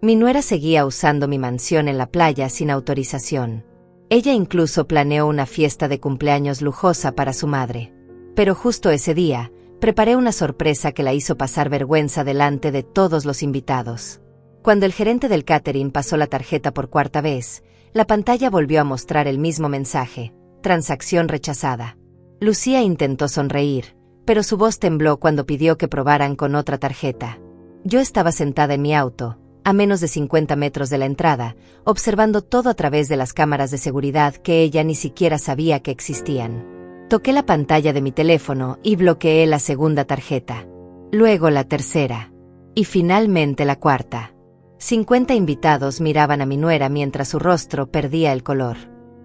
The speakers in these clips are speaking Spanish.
Mi nuera seguía usando mi mansión en la playa sin autorización. Ella incluso planeó una fiesta de cumpleaños lujosa para su madre. Pero justo ese día, preparé una sorpresa que la hizo pasar vergüenza delante de todos los invitados. Cuando el gerente del catering pasó la tarjeta por cuarta vez, la pantalla volvió a mostrar el mismo mensaje: transacción rechazada. Lucía intentó sonreír, pero su voz tembló cuando pidió que probaran con otra tarjeta. Yo estaba sentada en mi auto, a menos de 50 metros de la entrada, observando todo a través de las cámaras de seguridad que ella ni siquiera sabía que existían. Toqué la pantalla de mi teléfono y bloqueé la segunda tarjeta. Luego la tercera. Y finalmente la cuarta. 50 invitados miraban a mi nuera mientras su rostro perdía el color.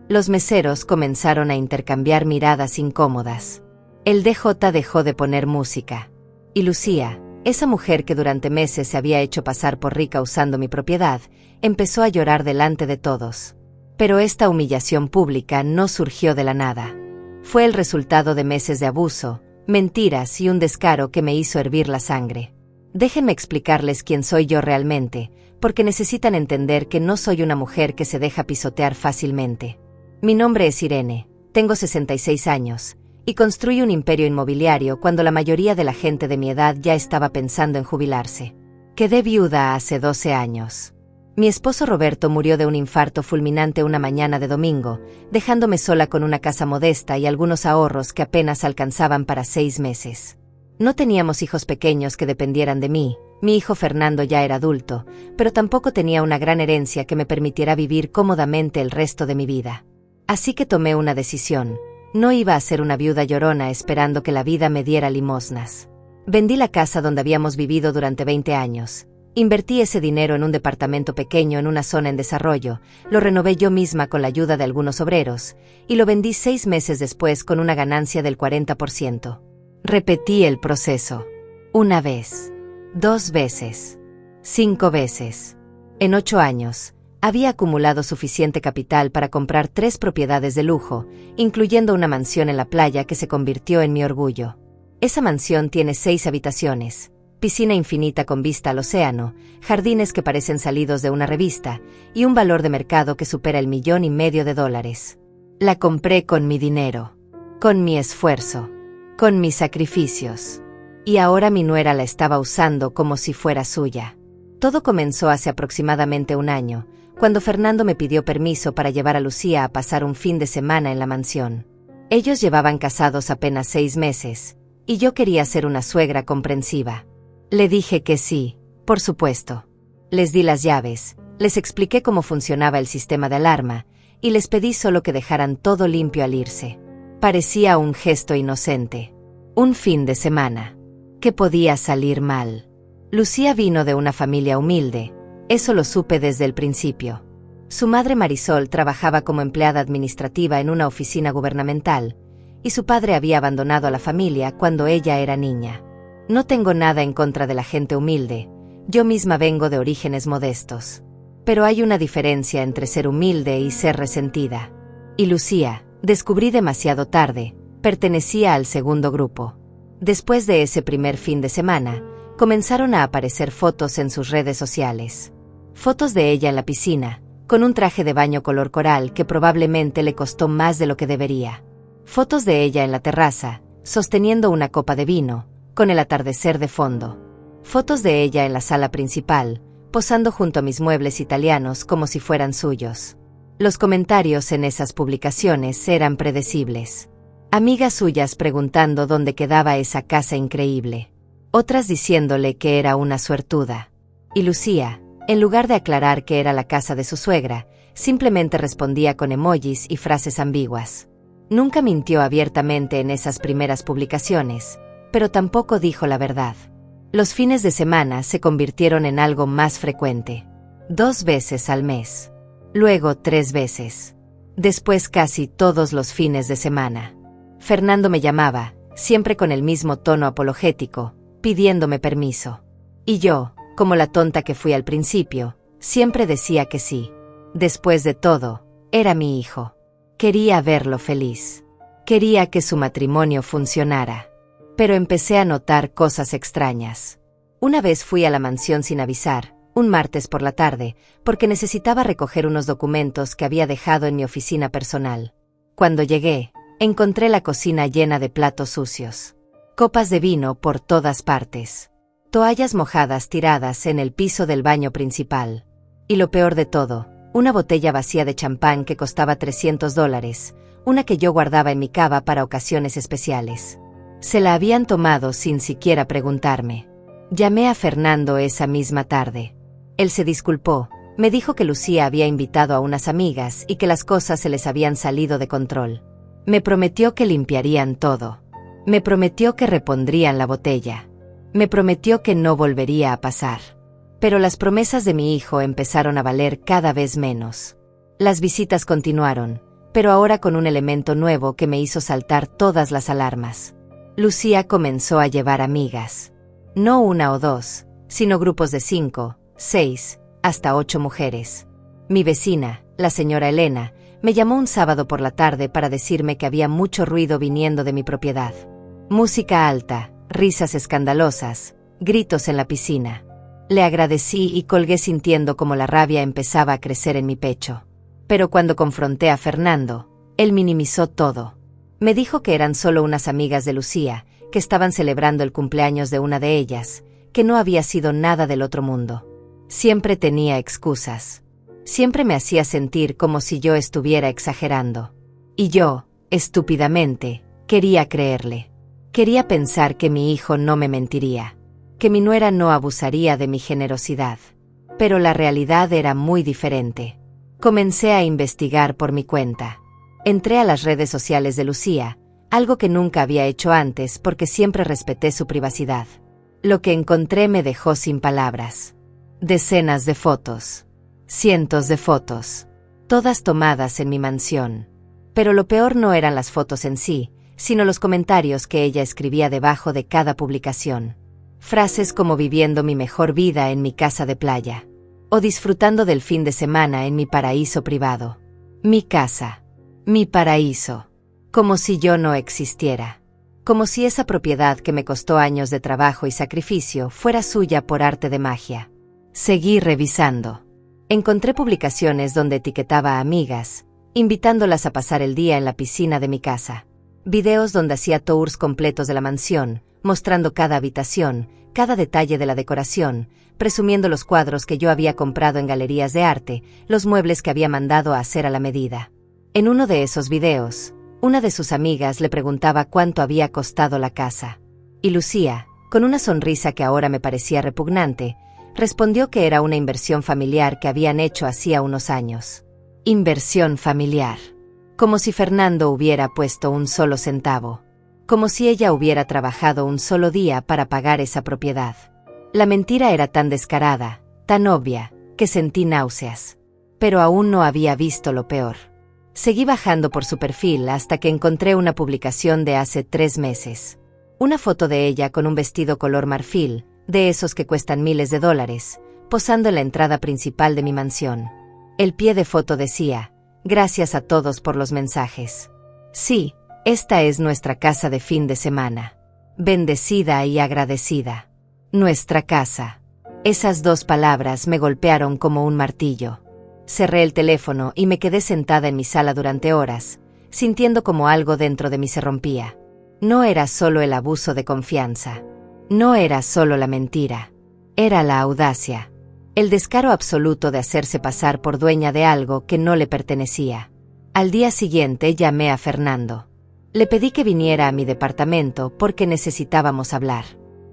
Los meseros comenzaron a intercambiar miradas incómodas. El DJ dejó de poner música. Y Lucía, esa mujer que durante meses se había hecho pasar por rica usando mi propiedad, empezó a llorar delante de todos. Pero esta humillación pública no surgió de la nada. Fue el resultado de meses de abuso, mentiras y un descaro que me hizo hervir la sangre. Déjenme explicarles quién soy yo realmente, porque necesitan entender que no soy una mujer que se deja pisotear fácilmente. Mi nombre es Irene, tengo 66 años, y construí un imperio inmobiliario cuando la mayoría de la gente de mi edad ya estaba pensando en jubilarse. Quedé viuda hace 12 años. Mi esposo Roberto murió de un infarto fulminante una mañana de domingo, dejándome sola con una casa modesta y algunos ahorros que apenas alcanzaban para 6 meses. No teníamos hijos pequeños que dependieran de mí, mi hijo Fernando ya era adulto, pero tampoco tenía una gran herencia que me permitiera vivir cómodamente el resto de mi vida. Así que tomé una decisión. No iba a ser una viuda llorona esperando que la vida me diera limosnas. Vendí la casa donde habíamos vivido durante 20 años. Invertí ese dinero en un departamento pequeño en una zona en desarrollo, lo renové yo misma con la ayuda de algunos obreros, y lo vendí 6 meses después con una ganancia del 40%. Repetí el proceso. 1 vez, 2 veces, 5 veces. En 8 años, había acumulado suficiente capital para comprar 3 propiedades de lujo, incluyendo una mansión en la playa que se convirtió en mi orgullo. Esa mansión tiene 6 habitaciones, piscina infinita con vista al océano, jardines que parecen salidos de una revista, y un valor de mercado que supera el $1,500,000. La compré con mi dinero, con mi esfuerzo, con mis sacrificios. Y ahora mi nuera la estaba usando como si fuera suya. Todo comenzó hace aproximadamente 1 año, cuando Fernando me pidió permiso para llevar a Lucía a pasar un fin de semana en la mansión. Ellos llevaban casados apenas 6 meses, y yo quería ser una suegra comprensiva. Le dije que sí, por supuesto. Les di las llaves, les expliqué cómo funcionaba el sistema de alarma, y les pedí solo que dejaran todo limpio al irse. Parecía un gesto inocente. Un fin de semana. ¿Qué podía salir mal? Lucía vino de una familia humilde. Eso lo supe desde el principio. Su madre Marisol trabajaba como empleada administrativa en una oficina gubernamental, y su padre había abandonado a la familia cuando ella era niña. No tengo nada en contra de la gente humilde, yo misma vengo de orígenes modestos. Pero hay una diferencia entre ser humilde y ser resentida. Y Lucía, descubrí demasiado tarde, pertenecía al segundo grupo. Después de ese primer fin de semana, comenzaron a aparecer fotos en sus redes sociales. Fotos de ella en la piscina, con un traje de baño color coral que probablemente le costó más de lo que debería. Fotos de ella en la terraza, sosteniendo una copa de vino, con el atardecer de fondo. Fotos de ella en la sala principal, posando junto a mis muebles italianos como si fueran suyos. Los comentarios en esas publicaciones eran predecibles. Amigas suyas preguntando dónde quedaba esa casa increíble. Otras diciéndole que era una suertuda. Y Lucía, en lugar de aclarar que era la casa de su suegra, simplemente respondía con emojis y frases ambiguas. Nunca mintió abiertamente en esas primeras publicaciones, pero tampoco dijo la verdad. Los fines de semana se convirtieron en algo más frecuente. 2 veces al mes. Luego 3 veces. Después casi todos los fines de semana. Fernando me llamaba, siempre con el mismo tono apologético, pidiéndome permiso. Y yo, como la tonta que fui al principio, siempre decía que sí. Después de todo, era mi hijo. Quería verlo feliz. Quería que su matrimonio funcionara. Pero empecé a notar cosas extrañas. Una vez fui a la mansión sin avisar, un martes por la tarde, porque necesitaba recoger unos documentos que había dejado en mi oficina personal. Cuando llegué, encontré la cocina llena de platos sucios. Copas de vino por todas partes. Toallas mojadas tiradas en el piso del baño principal. Y lo peor de todo, una botella vacía de champán que costaba $300, una que yo guardaba en mi cava para ocasiones especiales. Se la habían tomado sin siquiera preguntarme. Llamé a Fernando esa misma tarde. Él se disculpó, me dijo que Lucía había invitado a unas amigas y que las cosas se les habían salido de control. Me prometió que limpiarían todo. Me prometió que repondrían la botella. Me prometió que no volvería a pasar. Pero las promesas de mi hijo empezaron a valer cada vez menos. Las visitas continuaron, pero ahora con un elemento nuevo que me hizo saltar todas las alarmas. Lucía comenzó a llevar amigas. No una o dos, sino grupos de 5, 6, hasta 8 mujeres. Mi vecina, la señora Elena, me llamó un sábado por la tarde para decirme que había mucho ruido viniendo de mi propiedad. Música alta, risas escandalosas, gritos en la piscina. Le agradecí y colgué sintiendo como la rabia empezaba a crecer en mi pecho. Pero cuando confronté a Fernando, él minimizó todo. Me dijo que eran solo unas amigas de Lucía, que estaban celebrando el cumpleaños de una de ellas, que no había sido nada del otro mundo. Siempre tenía excusas. Siempre me hacía sentir como si yo estuviera exagerando. Y yo, estúpidamente, quería creerle. Quería pensar que mi hijo no me mentiría, que mi nuera no abusaría de mi generosidad. Pero la realidad era muy diferente. Comencé a investigar por mi cuenta. Entré a las redes sociales de Lucía, algo que nunca había hecho antes porque siempre respeté su privacidad. Lo que encontré me dejó sin palabras. Decenas de fotos. Cientos de fotos. Todas tomadas en mi mansión. Pero lo peor no eran las fotos en sí, sino los comentarios que ella escribía debajo de cada publicación. Frases como viviendo mi mejor vida en mi casa de playa. O disfrutando del fin de semana en mi paraíso privado. Mi casa. Mi paraíso. Como si yo no existiera. Como si esa propiedad que me costó años de trabajo y sacrificio fuera suya por arte de magia. Seguí revisando. Encontré publicaciones donde etiquetaba a amigas, invitándolas a pasar el día en la piscina de mi casa. Videos donde hacía tours completos de la mansión, mostrando cada habitación, cada detalle de la decoración, presumiendo los cuadros que yo había comprado en galerías de arte, los muebles que había mandado a hacer a la medida. En uno de esos videos, una de sus amigas le preguntaba cuánto había costado la casa. Y Lucía, con una sonrisa que ahora me parecía repugnante, respondió que era una inversión familiar que habían hecho hacía unos años. Inversión familiar. Como si Fernando hubiera puesto un solo centavo. Como si ella hubiera trabajado un solo día para pagar esa propiedad. La mentira era tan descarada, tan obvia, que sentí náuseas. Pero aún no había visto lo peor. Seguí bajando por su perfil hasta que encontré una publicación de hace 3 meses. Una foto de ella con un vestido color marfil, de esos que cuestan miles de dólares, posando en la entrada principal de mi mansión. El pie de foto decía: gracias a todos por los mensajes. Sí, esta es nuestra casa de fin de semana. Bendecida y agradecida. Nuestra casa. Esas 2 palabras me golpearon como un martillo. Cerré el teléfono y me quedé sentada en mi sala durante horas, sintiendo como algo dentro de mí se rompía. No era solo el abuso de confianza. No era solo la mentira. Era la audacia. El descaro absoluto de hacerse pasar por dueña de algo que no le pertenecía. Al día siguiente llamé a Fernando. Le pedí que viniera a mi departamento porque necesitábamos hablar.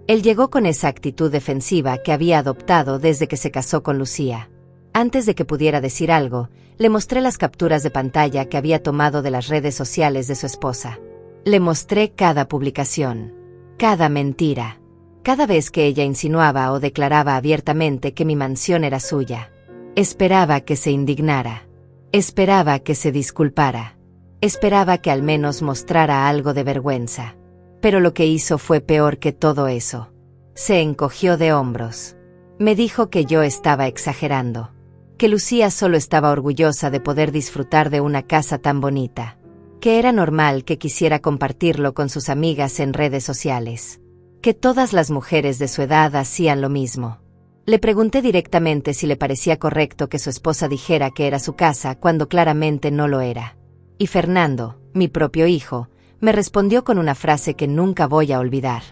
Él llegó con esa actitud defensiva que había adoptado desde que se casó con Lucía. Antes de que pudiera decir algo, le mostré las capturas de pantalla que había tomado de las redes sociales de su esposa. Le mostré cada publicación. Cada mentira. Cada vez que ella insinuaba o declaraba abiertamente que mi mansión era suya. Esperaba que se indignara. Esperaba que se disculpara. Esperaba que al menos mostrara algo de vergüenza. Pero lo que hizo fue peor que todo eso. Se encogió de hombros. Me dijo que yo estaba exagerando. Que Lucía solo estaba orgullosa de poder disfrutar de una casa tan bonita. Que era normal que quisiera compartirlo con sus amigas en redes sociales. Que todas las mujeres de su edad hacían lo mismo. Le pregunté directamente si le parecía correcto que su esposa dijera que era su casa cuando claramente no lo era. Y Fernando, mi propio hijo, me respondió con una frase que nunca voy a olvidar.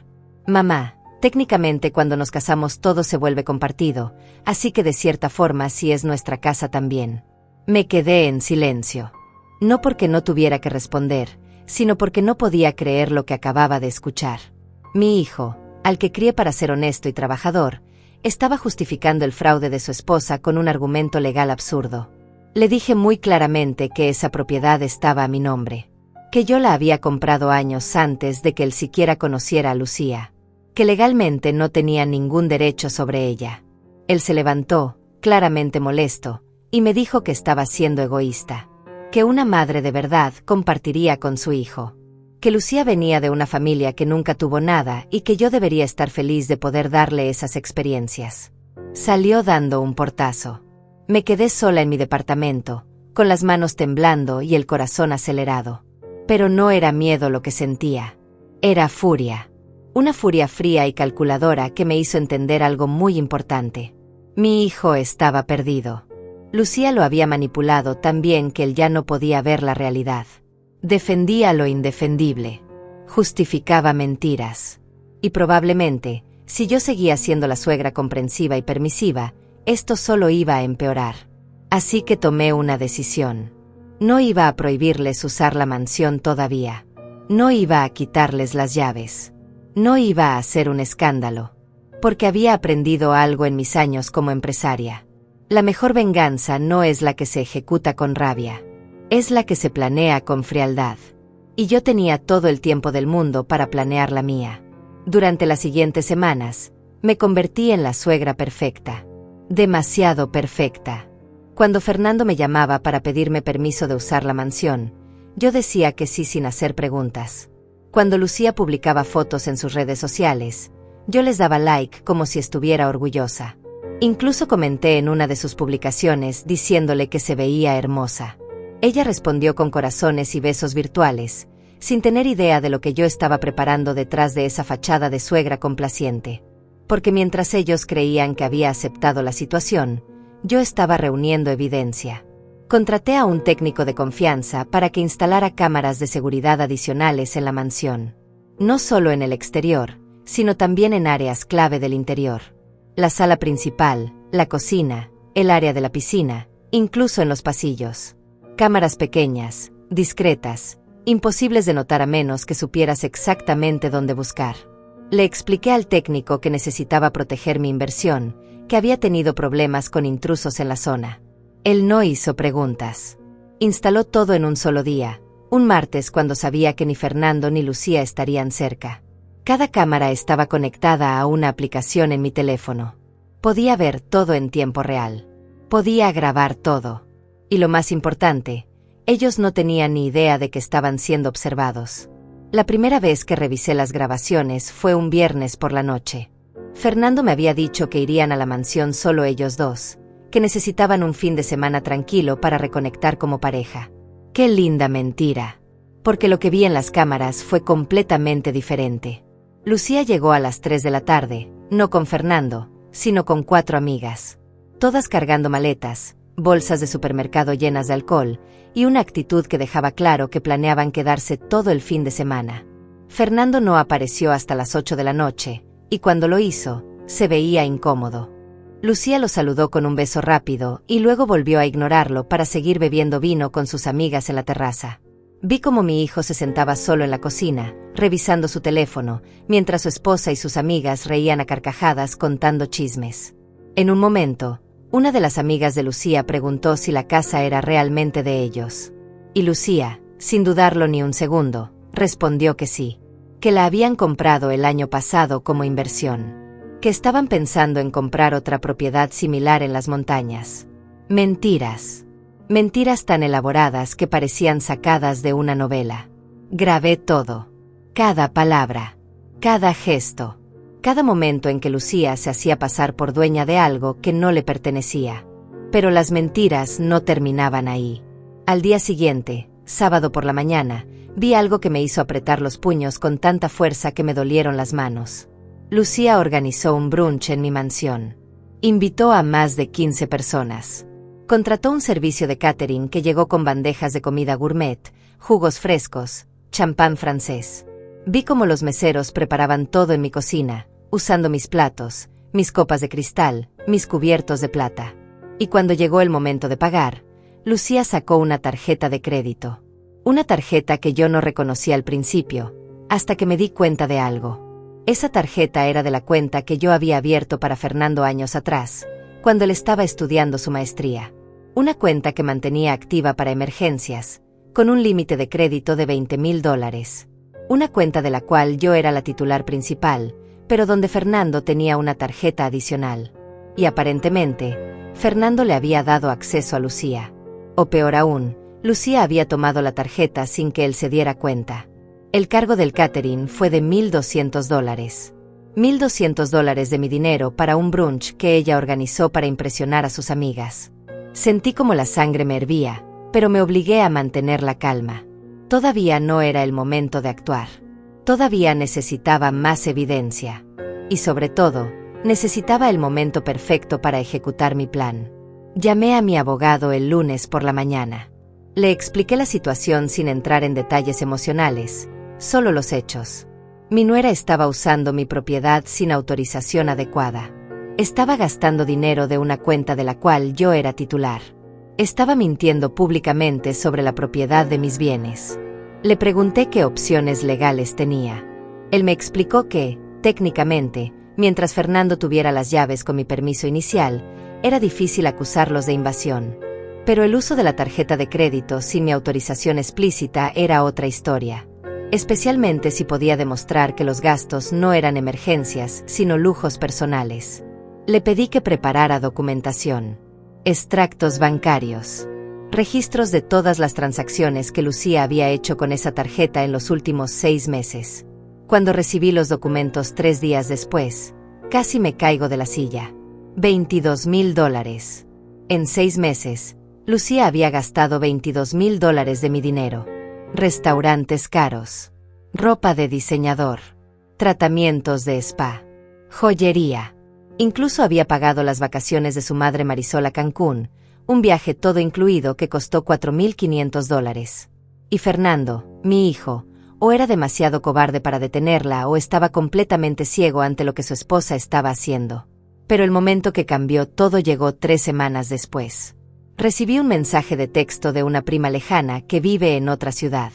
Mamá, técnicamente cuando nos casamos todo se vuelve compartido, así que de cierta forma sí es nuestra casa también. Me quedé en silencio. No porque no tuviera que responder, sino porque no podía creer lo que acababa de escuchar. Mi hijo, al que crié para ser honesto y trabajador, estaba justificando el fraude de su esposa con un argumento legal absurdo. Le dije muy claramente que esa propiedad estaba a mi nombre, que yo la había comprado años antes de que él siquiera conociera a Lucía, que legalmente no tenía ningún derecho sobre ella. Él se levantó, claramente molesto, y me dijo que estaba siendo egoísta, que una madre de verdad compartiría con su hijo, que Lucía venía de una familia que nunca tuvo nada y que yo debería estar feliz de poder darle esas experiencias. Salió dando un portazo. Me quedé sola en mi departamento, con las manos temblando y el corazón acelerado. Pero no era miedo lo que sentía. Era furia. Una furia fría y calculadora que me hizo entender algo muy importante. Mi hijo estaba perdido. Lucía lo había manipulado tan bien que él ya no podía ver la realidad. Defendía lo indefendible. Justificaba mentiras. Y probablemente, si yo seguía siendo la suegra comprensiva y permisiva, esto solo iba a empeorar. Así que tomé una decisión. No iba a prohibirles usar la mansión todavía. No iba a quitarles las llaves. No iba a hacer un escándalo. Porque había aprendido algo en mis años como empresaria. La mejor venganza no es la que se ejecuta con rabia. Es la que se planea con frialdad. Y yo tenía todo el tiempo del mundo para planear la mía. Durante las siguientes semanas, me convertí en la suegra perfecta. Demasiado perfecta. Cuando Fernando me llamaba para pedirme permiso de usar la mansión, yo decía que sí sin hacer preguntas. Cuando Lucía publicaba fotos en sus redes sociales, yo les daba like como si estuviera orgullosa. Incluso comenté en una de sus publicaciones diciéndole que se veía hermosa. Ella respondió con corazones y besos virtuales, sin tener idea de lo que yo estaba preparando detrás de esa fachada de suegra complaciente. Porque mientras ellos creían que había aceptado la situación, yo estaba reuniendo evidencia. Contraté a un técnico de confianza para que instalara cámaras de seguridad adicionales en la mansión. No solo en el exterior, sino también en áreas clave del interior. La sala principal, la cocina, el área de la piscina, incluso en los pasillos. Cámaras pequeñas, discretas, imposibles de notar a menos que supieras exactamente dónde buscar. Le expliqué al técnico que necesitaba proteger mi inversión, que había tenido problemas con intrusos en la zona. Él no hizo preguntas. Instaló todo en un solo día, un martes cuando sabía que ni Fernando ni Lucía estarían cerca. Cada cámara estaba conectada a una aplicación en mi teléfono. Podía ver todo en tiempo real. Podía grabar todo. Y lo más importante, ellos no tenían ni idea de que estaban siendo observados. La primera vez que revisé las grabaciones fue un viernes por la noche. Fernando me había dicho que irían a la mansión solo ellos dos, que necesitaban un fin de semana tranquilo para reconectar como pareja. ¡Qué linda mentira! Porque lo que vi en las cámaras fue completamente diferente. Lucía llegó a las 3 de la tarde, no con Fernando, sino con 4 amigas. Todas cargando maletas, bolsas de supermercado llenas de alcohol, y una actitud que dejaba claro que planeaban quedarse todo el fin de semana. Fernando no apareció hasta las 8 de la noche, y cuando lo hizo, se veía incómodo. Lucía lo saludó con un beso rápido y luego volvió a ignorarlo para seguir bebiendo vino con sus amigas en la terraza. Vi cómo mi hijo se sentaba solo en la cocina, revisando su teléfono, mientras su esposa y sus amigas reían a carcajadas contando chismes. En un momento, una de las amigas de Lucía preguntó si la casa era realmente de ellos. Y Lucía, sin dudarlo ni un segundo, respondió que sí, que la habían comprado el año pasado como inversión, que estaban pensando en comprar otra propiedad similar en las montañas. Mentiras. Mentiras tan elaboradas que parecían sacadas de una novela. Grabé todo. Cada palabra. Cada gesto. Cada momento en que Lucía se hacía pasar por dueña de algo que no le pertenecía. Pero las mentiras no terminaban ahí. Al día siguiente, sábado por la mañana, vi algo que me hizo apretar los puños con tanta fuerza que me dolieron las manos. Lucía organizó un brunch en mi mansión. Invitó a más de 15 personas. Contrató un servicio de catering que llegó con bandejas de comida gourmet, jugos frescos, champán francés. Vi cómo los meseros preparaban todo en mi cocina, usando mis platos, mis copas de cristal, mis cubiertos de plata. Y cuando llegó el momento de pagar, Lucía sacó una tarjeta de crédito. Una tarjeta que yo no reconocí al principio, hasta que me di cuenta de algo. Esa tarjeta era de la cuenta que yo había abierto para Fernando años atrás, cuando él estaba estudiando su maestría. Una cuenta que mantenía activa para emergencias, con un límite de crédito de $20,000. Una cuenta de la cual yo era la titular principal, pero donde Fernando tenía una tarjeta adicional. Y aparentemente, Fernando le había dado acceso a Lucía. O peor aún, Lucía había tomado la tarjeta sin que él se diera cuenta. El cargo del catering fue de $1,200. $1,200 de mi dinero para un brunch que ella organizó para impresionar a sus amigas. Sentí como la sangre me hervía, pero me obligué a mantener la calma. Todavía no era el momento de actuar. Todavía necesitaba más evidencia. Y sobre todo, necesitaba el momento perfecto para ejecutar mi plan. Llamé a mi abogado el lunes por la mañana. Le expliqué la situación sin entrar en detalles emocionales, solo los hechos. Mi nuera estaba usando mi propiedad sin autorización adecuada. Estaba gastando dinero de una cuenta de la cual yo era titular. Estaba mintiendo públicamente sobre la propiedad de mis bienes. Le pregunté qué opciones legales tenía. Él me explicó que, técnicamente, mientras Fernando tuviera las llaves con mi permiso inicial, era difícil acusarlos de invasión. Pero el uso de la tarjeta de crédito sin mi autorización explícita era otra historia. Especialmente si podía demostrar que los gastos no eran emergencias, sino lujos personales. Le pedí que preparara documentación, extractos bancarios, registros de todas las transacciones que Lucía había hecho con esa tarjeta en los últimos 6 meses. Cuando recibí los documentos 3 días después, casi me caigo de la silla. $22,000. En 6 meses, Lucía había gastado $22,000 de mi dinero. Restaurantes caros, ropa de diseñador, tratamientos de spa, joyería. Incluso había pagado las vacaciones de su madre Marisol a Cancún, un viaje todo incluido que costó $4,500. Y Fernando, mi hijo, o era demasiado cobarde para detenerla o estaba completamente ciego ante lo que su esposa estaba haciendo. Pero el momento que cambió todo llegó 3 semanas después. Recibí un mensaje de texto de una prima lejana que vive en otra ciudad.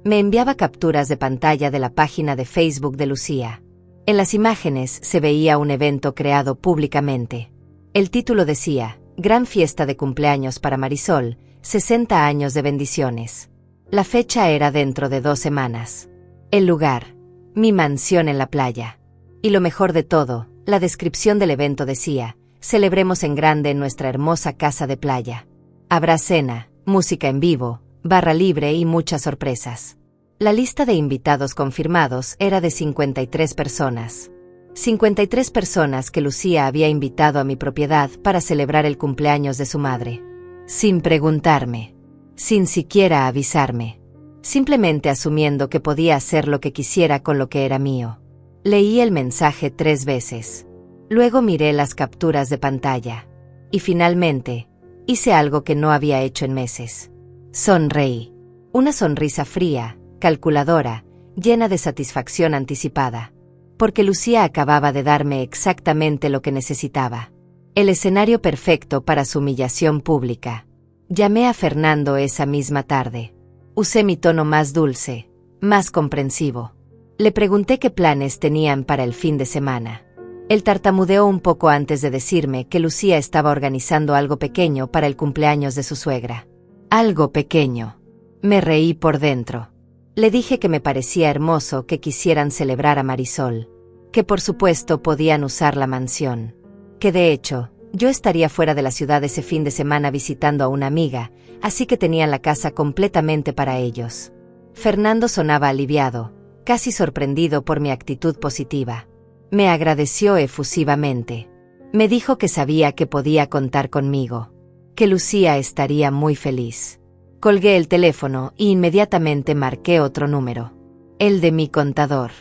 Me enviaba capturas de pantalla de la página de Facebook de Lucía. En las imágenes se veía un evento creado públicamente. El título decía, Gran fiesta de cumpleaños para Marisol, 60 años de bendiciones. La fecha era dentro de 2 semanas. El lugar, mi mansión en la playa. Y lo mejor de todo, la descripción del evento decía, celebremos en grande en nuestra hermosa casa de playa. Habrá cena, música en vivo, barra libre y muchas sorpresas. La lista de invitados confirmados era de 53 personas. 53 personas que Lucía había invitado a mi propiedad para celebrar el cumpleaños de su madre. Sin preguntarme. Sin siquiera avisarme. Simplemente asumiendo que podía hacer lo que quisiera con lo que era mío. Leí el mensaje 3 veces. Luego miré las capturas de pantalla. Y finalmente, hice algo que no había hecho en meses. Sonreí. Una sonrisa fría, calculadora, llena de satisfacción anticipada. Porque Lucía acababa de darme exactamente lo que necesitaba. El escenario perfecto para su humillación pública. Llamé a Fernando esa misma tarde. Usé mi tono más dulce, más comprensivo. Le pregunté qué planes tenían para el fin de semana. Él tartamudeó un poco antes de decirme que Lucía estaba organizando algo pequeño para el cumpleaños de su suegra. Algo pequeño. Me reí por dentro. Le dije que me parecía hermoso que quisieran celebrar a Marisol. Que por supuesto podían usar la mansión. Que de hecho, yo estaría fuera de la ciudad ese fin de semana visitando a una amiga, así que tenían la casa completamente para ellos. Fernando sonaba aliviado, casi sorprendido por mi actitud positiva. Me agradeció efusivamente. Me dijo que sabía que podía contar conmigo. Que Lucía estaría muy feliz. Colgué el teléfono e inmediatamente marqué otro número. El de mi contador.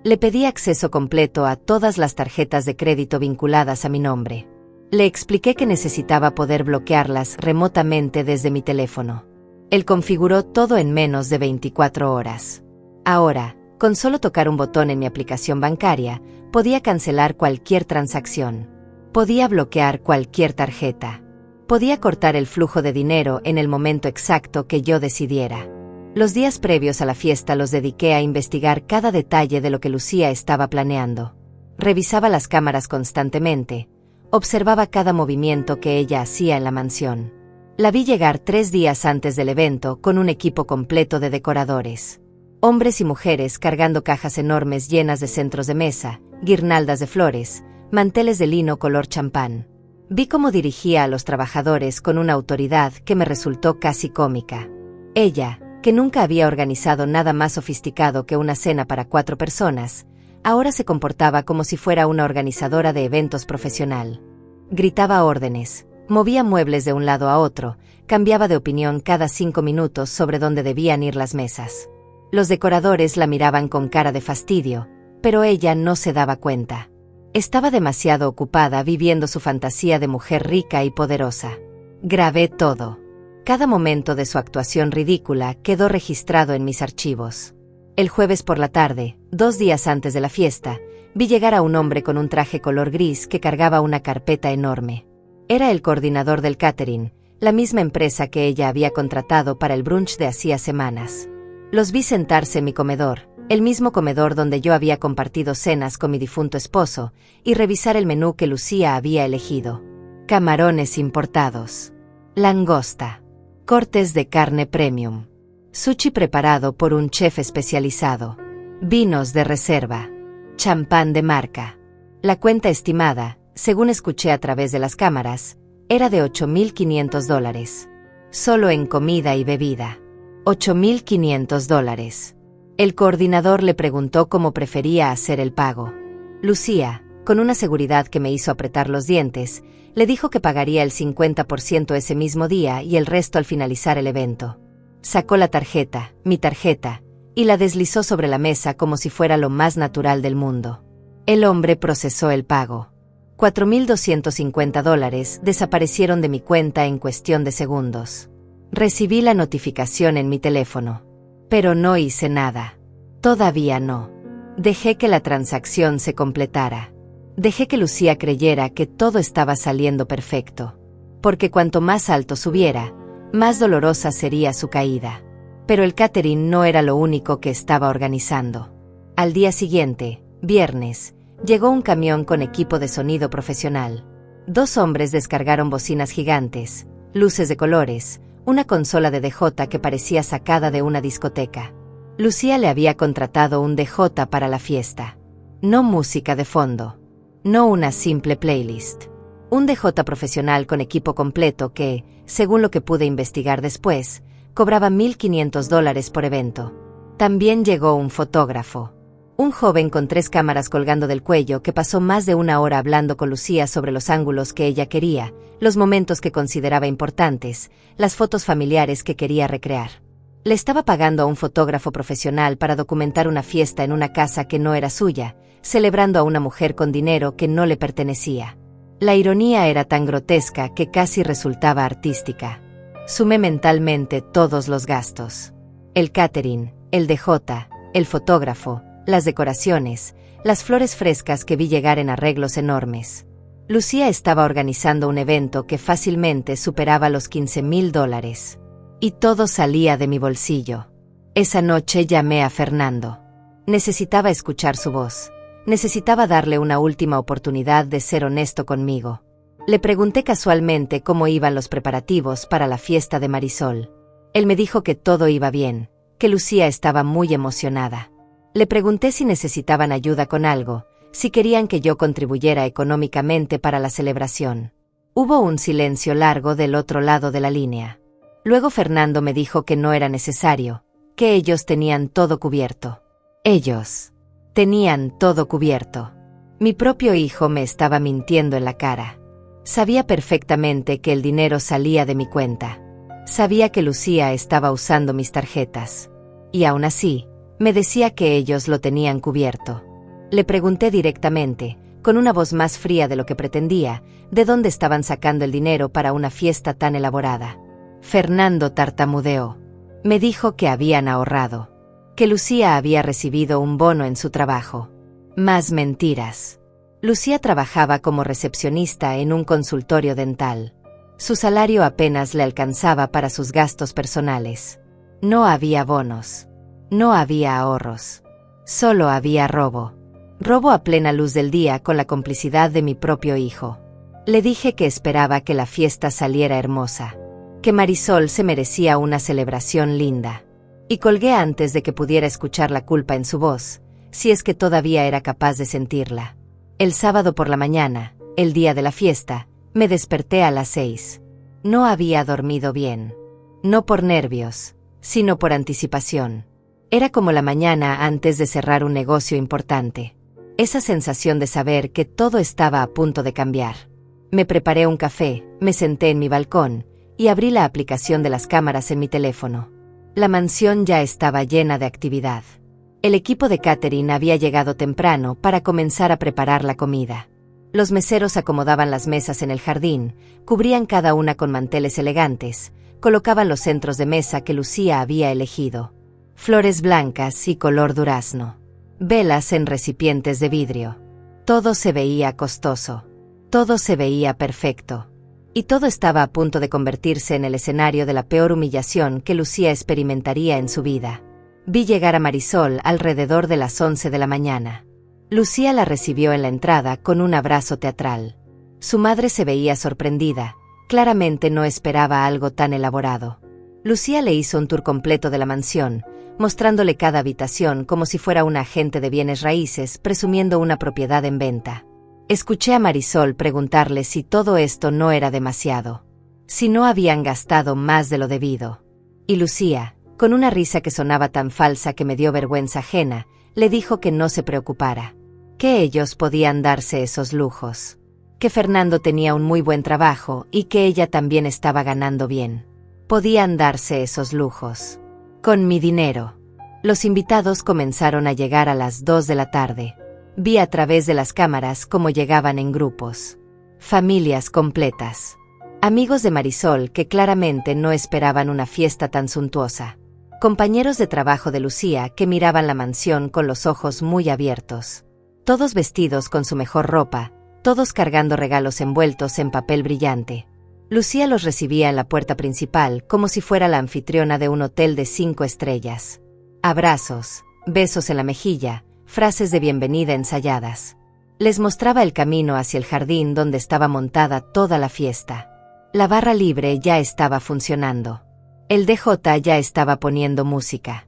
Le pedí acceso completo a todas las tarjetas de crédito vinculadas a mi nombre. Le expliqué que necesitaba poder bloquearlas remotamente desde mi teléfono. Él configuró todo en menos de 24 horas. Ahora, con solo tocar un botón en mi aplicación bancaria, podía cancelar cualquier transacción. Podía bloquear cualquier tarjeta. Podía cortar el flujo de dinero en el momento exacto que yo decidiera. Los días previos a la fiesta los dediqué a investigar cada detalle de lo que Lucía estaba planeando. Revisaba las cámaras constantemente. Observaba cada movimiento que ella hacía en la mansión. La vi llegar 3 días antes del evento con un equipo completo de decoradores. Hombres y mujeres cargando cajas enormes llenas de centros de mesa, guirnaldas de flores, manteles de lino color champán. Vi cómo dirigía a los trabajadores con una autoridad que me resultó casi cómica. Ella, que nunca había organizado nada más sofisticado que una cena para 4 personas, ahora se comportaba como si fuera una organizadora de eventos profesional. Gritaba órdenes, movía muebles de un lado a otro, cambiaba de opinión cada 5 minutos sobre dónde debían ir las mesas. Los decoradores la miraban con cara de fastidio, pero ella no se daba cuenta. Estaba demasiado ocupada viviendo su fantasía de mujer rica y poderosa. Grabé todo. Cada momento de su actuación ridícula quedó registrado en mis archivos. El jueves por la tarde, 2 días antes de la fiesta, vi llegar a un hombre con un traje color gris que cargaba una carpeta enorme. Era el coordinador del catering, la misma empresa que ella había contratado para el brunch de hacía semanas. Los vi sentarse en mi comedor, el mismo comedor donde yo había compartido cenas con mi difunto esposo, y revisar el menú que Lucía había elegido. Camarones importados. Langosta. Cortes de carne premium. Sushi preparado por un chef especializado. Vinos de reserva. Champán de marca. La cuenta estimada, según escuché a través de las cámaras, era de $8,500. Solo en comida y bebida. $8,500. El coordinador le preguntó cómo prefería hacer el pago. Lucía, con una seguridad que me hizo apretar los dientes, le dijo que pagaría el 50% ese mismo día y el resto al finalizar el evento. Sacó la tarjeta, mi tarjeta, y la deslizó sobre la mesa como si fuera lo más natural del mundo. El hombre procesó el pago. $4,250 desaparecieron de mi cuenta en cuestión de segundos. Recibí la notificación en mi teléfono. Pero no hice nada. Todavía no. Dejé que la transacción se completara. Dejé que Lucía creyera que todo estaba saliendo perfecto. Porque cuanto más alto subiera, más dolorosa sería su caída. Pero el catering no era lo único que estaba organizando. Al día siguiente, viernes, llegó un camión con equipo de sonido profesional. 2 hombres descargaron bocinas gigantes, luces de colores, una consola de DJ que parecía sacada de una discoteca. Lucía le había contratado un DJ para la fiesta. No música de fondo. No una simple playlist. Un DJ profesional con equipo completo que, según lo que pude investigar después, cobraba $1,500 por evento. También llegó un fotógrafo. Un joven con 3 cámaras colgando del cuello que pasó más de 1 hora hablando con Lucía sobre los ángulos que ella quería, los momentos que consideraba importantes, las fotos familiares que quería recrear. Le estaba pagando a un fotógrafo profesional para documentar una fiesta en una casa que no era suya, celebrando a una mujer con dinero que no le pertenecía. La ironía era tan grotesca que casi resultaba artística. Sumé mentalmente todos los gastos. El catering, el DJ, el fotógrafo, las decoraciones, las flores frescas que vi llegar en arreglos enormes. Lucía estaba organizando un evento que fácilmente superaba los $15,000. Y todo salía de mi bolsillo. Esa noche llamé a Fernando. Necesitaba escuchar su voz. Necesitaba darle una última oportunidad de ser honesto conmigo. Le pregunté casualmente cómo iban los preparativos para la fiesta de Marisol. Él me dijo que todo iba bien, que Lucía estaba muy emocionada. Le pregunté si necesitaban ayuda con algo, si querían que yo contribuyera económicamente para la celebración. Hubo un silencio largo del otro lado de la línea. Luego Fernando me dijo que no era necesario, que ellos tenían todo cubierto. Ellos tenían todo cubierto. Mi propio hijo me estaba mintiendo en la cara. Sabía perfectamente que el dinero salía de mi cuenta. Sabía que Lucía estaba usando mis tarjetas. Y aún así, me decía que ellos lo tenían cubierto. Le pregunté directamente, con una voz más fría de lo que pretendía, de dónde estaban sacando el dinero para una fiesta tan elaborada. Fernando tartamudeó. Me dijo que habían ahorrado, que Lucía había recibido un bono en su trabajo. Más mentiras. Lucía trabajaba como recepcionista en un consultorio dental. Su salario apenas le alcanzaba para sus gastos personales. No había bonos. No había ahorros. Solo había robo. Robo a plena luz del día con la complicidad de mi propio hijo. Le dije que esperaba que la fiesta saliera hermosa, que Marisol se merecía una celebración linda. Y colgué antes de que pudiera escuchar la culpa en su voz, si es que todavía era capaz de sentirla. El sábado por la mañana, el día de la fiesta, me desperté a las 6. No había dormido bien. No por nervios, sino por anticipación. Era como la mañana antes de cerrar un negocio importante. Esa sensación de saber que todo estaba a punto de cambiar. Me preparé un café, me senté en mi balcón y abrí la aplicación de las cámaras en mi teléfono. La mansión ya estaba llena de actividad. El equipo de catering había llegado temprano para comenzar a preparar la comida. Los meseros acomodaban las mesas en el jardín, cubrían cada una con manteles elegantes, colocaban los centros de mesa que Lucía había elegido. Flores blancas y color durazno. Velas en recipientes de vidrio. Todo se veía costoso. Todo se veía perfecto. Y todo estaba a punto de convertirse en el escenario de la peor humillación que Lucía experimentaría en su vida. Vi llegar a Marisol alrededor de las 11 de la mañana. Lucía la recibió en la entrada con un abrazo teatral. Su madre se veía sorprendida, claramente no esperaba algo tan elaborado. Lucía le hizo un tour completo de la mansión, mostrándole cada habitación como si fuera un agente de bienes raíces presumiendo una propiedad en venta. Escuché a Marisol preguntarle si todo esto no era demasiado, si no habían gastado más de lo debido. Y Lucía, con una risa que sonaba tan falsa que me dio vergüenza ajena, le dijo que no se preocupara, que ellos podían darse esos lujos, que Fernando tenía un muy buen trabajo y que ella también estaba ganando bien. Podían darse esos lujos. Con mi dinero. Los invitados comenzaron a llegar a las 2 de la tarde. Vi a través de las cámaras cómo llegaban en grupos. Familias completas. Amigos de Marisol que claramente no esperaban una fiesta tan suntuosa. Compañeros de trabajo de Lucía que miraban la mansión con los ojos muy abiertos. Todos vestidos con su mejor ropa, todos cargando regalos envueltos en papel brillante. Lucía los recibía en la puerta principal como si fuera la anfitriona de un hotel de 5 estrellas. Abrazos, besos en la mejilla, frases de bienvenida ensayadas. Les mostraba el camino hacia el jardín donde estaba montada toda la fiesta. La barra libre ya estaba funcionando. El DJ ya estaba poniendo música.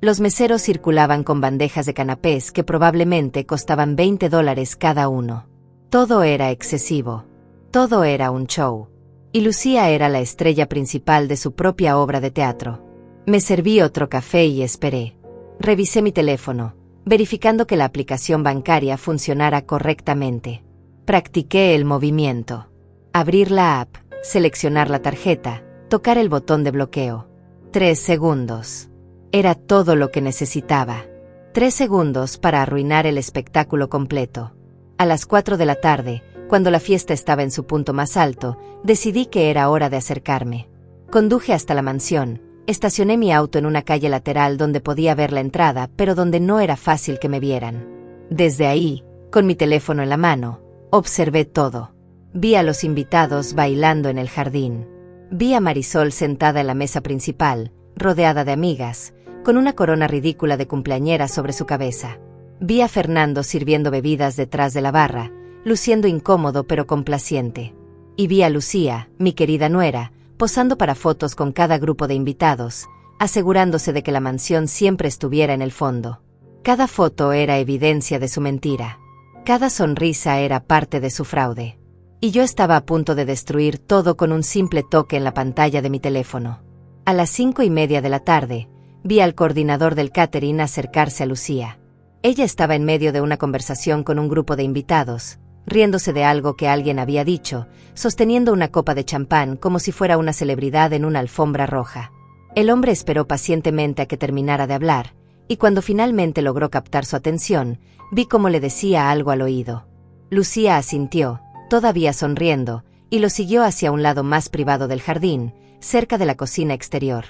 Los meseros circulaban con bandejas de canapés que probablemente costaban $20 cada uno. Todo era excesivo. Todo era un show. Y Lucía era la estrella principal de su propia obra de teatro. Me serví otro café y esperé. Revisé mi teléfono, verificando que la aplicación bancaria funcionara correctamente. Practiqué el movimiento. Abrir la app, seleccionar la tarjeta, tocar el botón de bloqueo. 3 segundos. Era todo lo que necesitaba. 3 segundos para arruinar el espectáculo completo. A las 4 de la tarde, cuando la fiesta estaba en su punto más alto, decidí que era hora de acercarme. Conduje hasta la mansión, estacioné mi auto en una calle lateral donde podía ver la entrada, pero donde no era fácil que me vieran. Desde ahí, con mi teléfono en la mano, observé todo. Vi a los invitados bailando en el jardín. Vi a Marisol sentada en la mesa principal, rodeada de amigas, con una corona ridícula de cumpleañera sobre su cabeza. Vi a Fernando sirviendo bebidas detrás de la barra, luciendo incómodo pero complaciente. Y vi a Lucía, mi querida nuera, posando para fotos con cada grupo de invitados, asegurándose de que la mansión siempre estuviera en el fondo. Cada foto era evidencia de su mentira. Cada sonrisa era parte de su fraude. Y yo estaba a punto de destruir todo con un simple toque en la pantalla de mi teléfono. A las 5:30 de la tarde, vi al coordinador del catering acercarse a Lucía. Ella estaba en medio de una conversación con un grupo de invitados, riéndose de algo que alguien había dicho, sosteniendo una copa de champán como si fuera una celebridad en una alfombra roja. El hombre esperó pacientemente a que terminara de hablar, y cuando finalmente logró captar su atención, vi cómo le decía algo al oído. Lucía asintió, todavía sonriendo, y lo siguió hacia un lado más privado del jardín, cerca de la cocina exterior.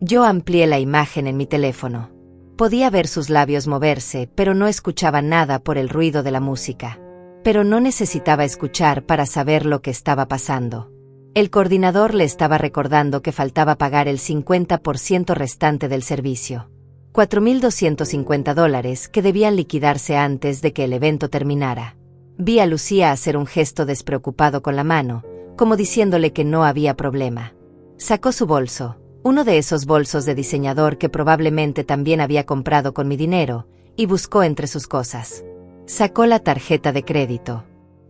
Yo amplié la imagen en mi teléfono. Podía ver sus labios moverse, pero no escuchaba nada por el ruido de la música. Pero no necesitaba escuchar para saber lo que estaba pasando. El coordinador le estaba recordando que faltaba pagar el 50% restante del servicio. $4,250 que debían liquidarse antes de que el evento terminara. Vi a Lucía hacer un gesto despreocupado con la mano, como diciéndole que no había problema. Sacó su bolso, uno de esos bolsos de diseñador que probablemente también había comprado con mi dinero, y buscó entre sus cosas. Sacó la tarjeta de crédito.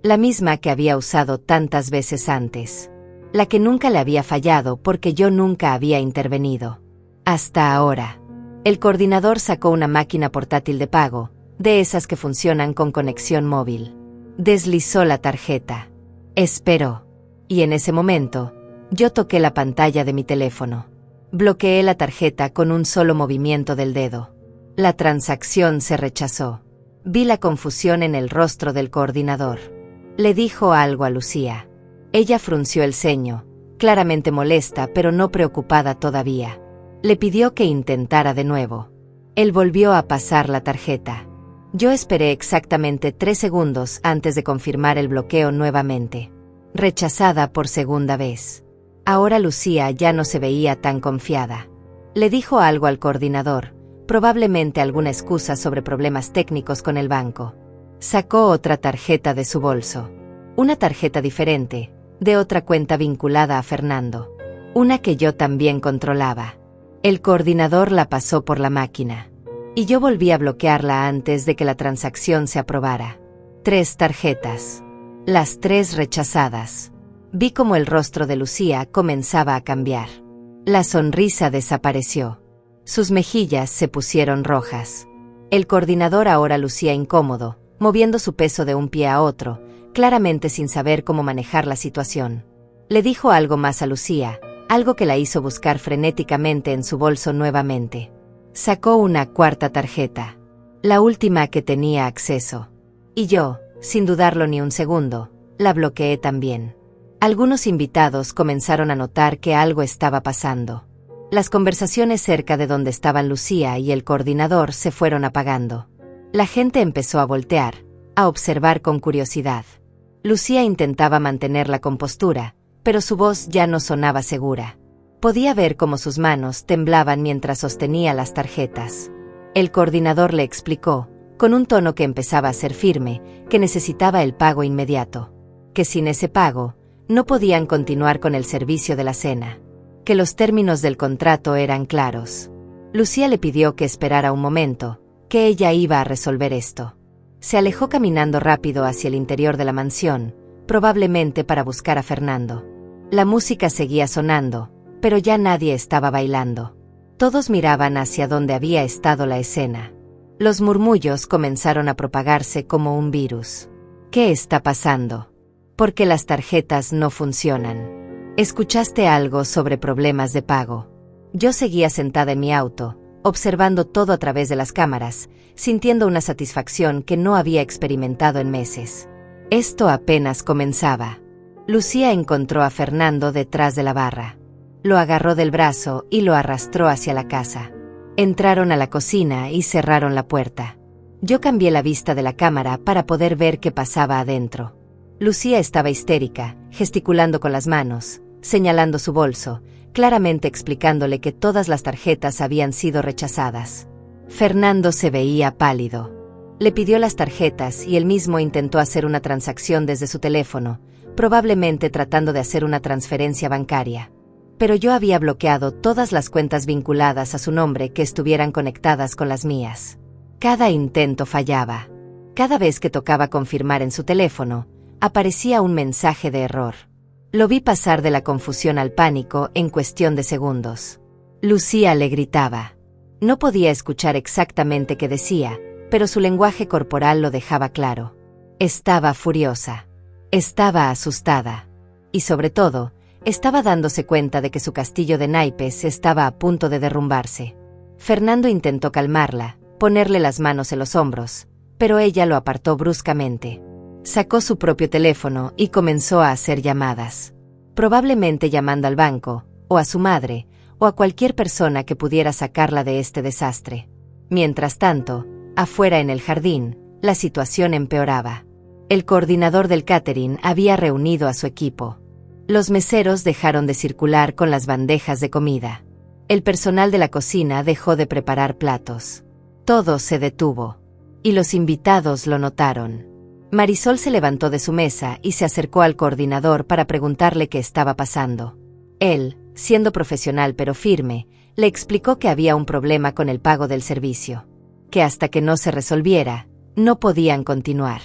La misma que había usado tantas veces antes. La que nunca le había fallado porque yo nunca había intervenido. Hasta ahora. El coordinador sacó una máquina portátil de pago, de esas que funcionan con conexión móvil. Deslizó la tarjeta. Esperó. Y en ese momento, yo toqué la pantalla de mi teléfono. Bloqueé la tarjeta con un solo movimiento del dedo. La transacción se rechazó. Vi la confusión en el rostro del coordinador. Le dijo algo a Lucía. Ella frunció el ceño, claramente molesta pero no preocupada todavía. Le pidió que intentara de nuevo. Él volvió a pasar la tarjeta. Yo esperé exactamente 3 segundos antes de confirmar el bloqueo nuevamente. Rechazada por segunda vez. Ahora Lucía ya no se veía tan confiada. Le dijo algo al coordinador, probablemente alguna excusa sobre problemas técnicos con el banco. Sacó otra tarjeta de su bolso. Una tarjeta diferente, de otra cuenta vinculada a Fernando. Una que yo también controlaba. El coordinador la pasó por la máquina. Y yo volví a bloquearla antes de que la transacción se aprobara. 3 tarjetas. Las 3 rechazadas. Vi cómo el rostro de Lucía comenzaba a cambiar. La sonrisa desapareció. Sus mejillas se pusieron rojas. El coordinador ahora lucía incómodo, moviendo su peso de un pie a otro, claramente sin saber cómo manejar la situación. Le dijo algo más a Lucía, algo que la hizo buscar frenéticamente en su bolso nuevamente. Sacó una 4ª tarjeta, la última que tenía acceso. Y yo, sin dudarlo ni un segundo, la bloqueé también. Algunos invitados comenzaron a notar que algo estaba pasando. Las conversaciones cerca de donde estaban Lucía y el coordinador se fueron apagando. La gente empezó a voltear, a observar con curiosidad. Lucía intentaba mantener la compostura, pero su voz ya no sonaba segura. Podía ver cómo sus manos temblaban mientras sostenía las tarjetas. El coordinador le explicó, con un tono que empezaba a ser firme, que necesitaba el pago inmediato. Que sin ese pago, no podían continuar con el servicio de la cena. Que los términos del contrato eran claros. Lucía le pidió que esperara un momento, que ella iba a resolver esto. Se alejó caminando rápido hacia el interior de la mansión, probablemente para buscar a Fernando. La música seguía sonando, pero ya nadie estaba bailando. Todos miraban hacia donde había estado la escena. Los murmullos comenzaron a propagarse como un virus. ¿Qué está pasando? ¿Por qué las tarjetas no funcionan? ¿Escuchaste algo sobre problemas de pago? Yo seguía sentada en mi auto, observando todo a través de las cámaras, sintiendo una satisfacción que no había experimentado en meses. Esto apenas comenzaba. Lucía encontró a Fernando detrás de la barra. Lo agarró del brazo y lo arrastró hacia la casa. Entraron a la cocina y cerraron la puerta. Yo cambié la vista de la cámara para poder ver qué pasaba adentro. Lucía estaba histérica, gesticulando con las manos, señalando su bolso, claramente explicándole que todas las tarjetas habían sido rechazadas. Fernando se veía pálido. Le pidió las tarjetas y él mismo intentó hacer una transacción desde su teléfono, probablemente tratando de hacer una transferencia bancaria. Pero yo había bloqueado todas las cuentas vinculadas a su nombre que estuvieran conectadas con las mías. Cada intento fallaba. Cada vez que tocaba confirmar en su teléfono, aparecía un mensaje de error. Lo vi pasar de la confusión al pánico en cuestión de segundos. Lucía le gritaba. No podía escuchar exactamente qué decía, pero su lenguaje corporal lo dejaba claro. Estaba furiosa. Estaba asustada. Y sobre todo, estaba dándose cuenta de que su castillo de naipes estaba a punto de derrumbarse. Fernando intentó calmarla, ponerle las manos en los hombros, pero ella lo apartó bruscamente. Sacó su propio teléfono y comenzó a hacer llamadas. Probablemente llamando al banco, o a su madre, o a cualquier persona que pudiera sacarla de este desastre. Mientras tanto, afuera en el jardín, la situación empeoraba. El coordinador del catering había reunido a su equipo. Los meseros dejaron de circular con las bandejas de comida. El personal de la cocina dejó de preparar platos. Todo se detuvo. Y los invitados lo notaron. Marisol se levantó de su mesa y se acercó al coordinador para preguntarle qué estaba pasando. Él, siendo profesional pero firme, le explicó que había un problema con el pago del servicio. Que hasta que no se resolviera, no podían continuar.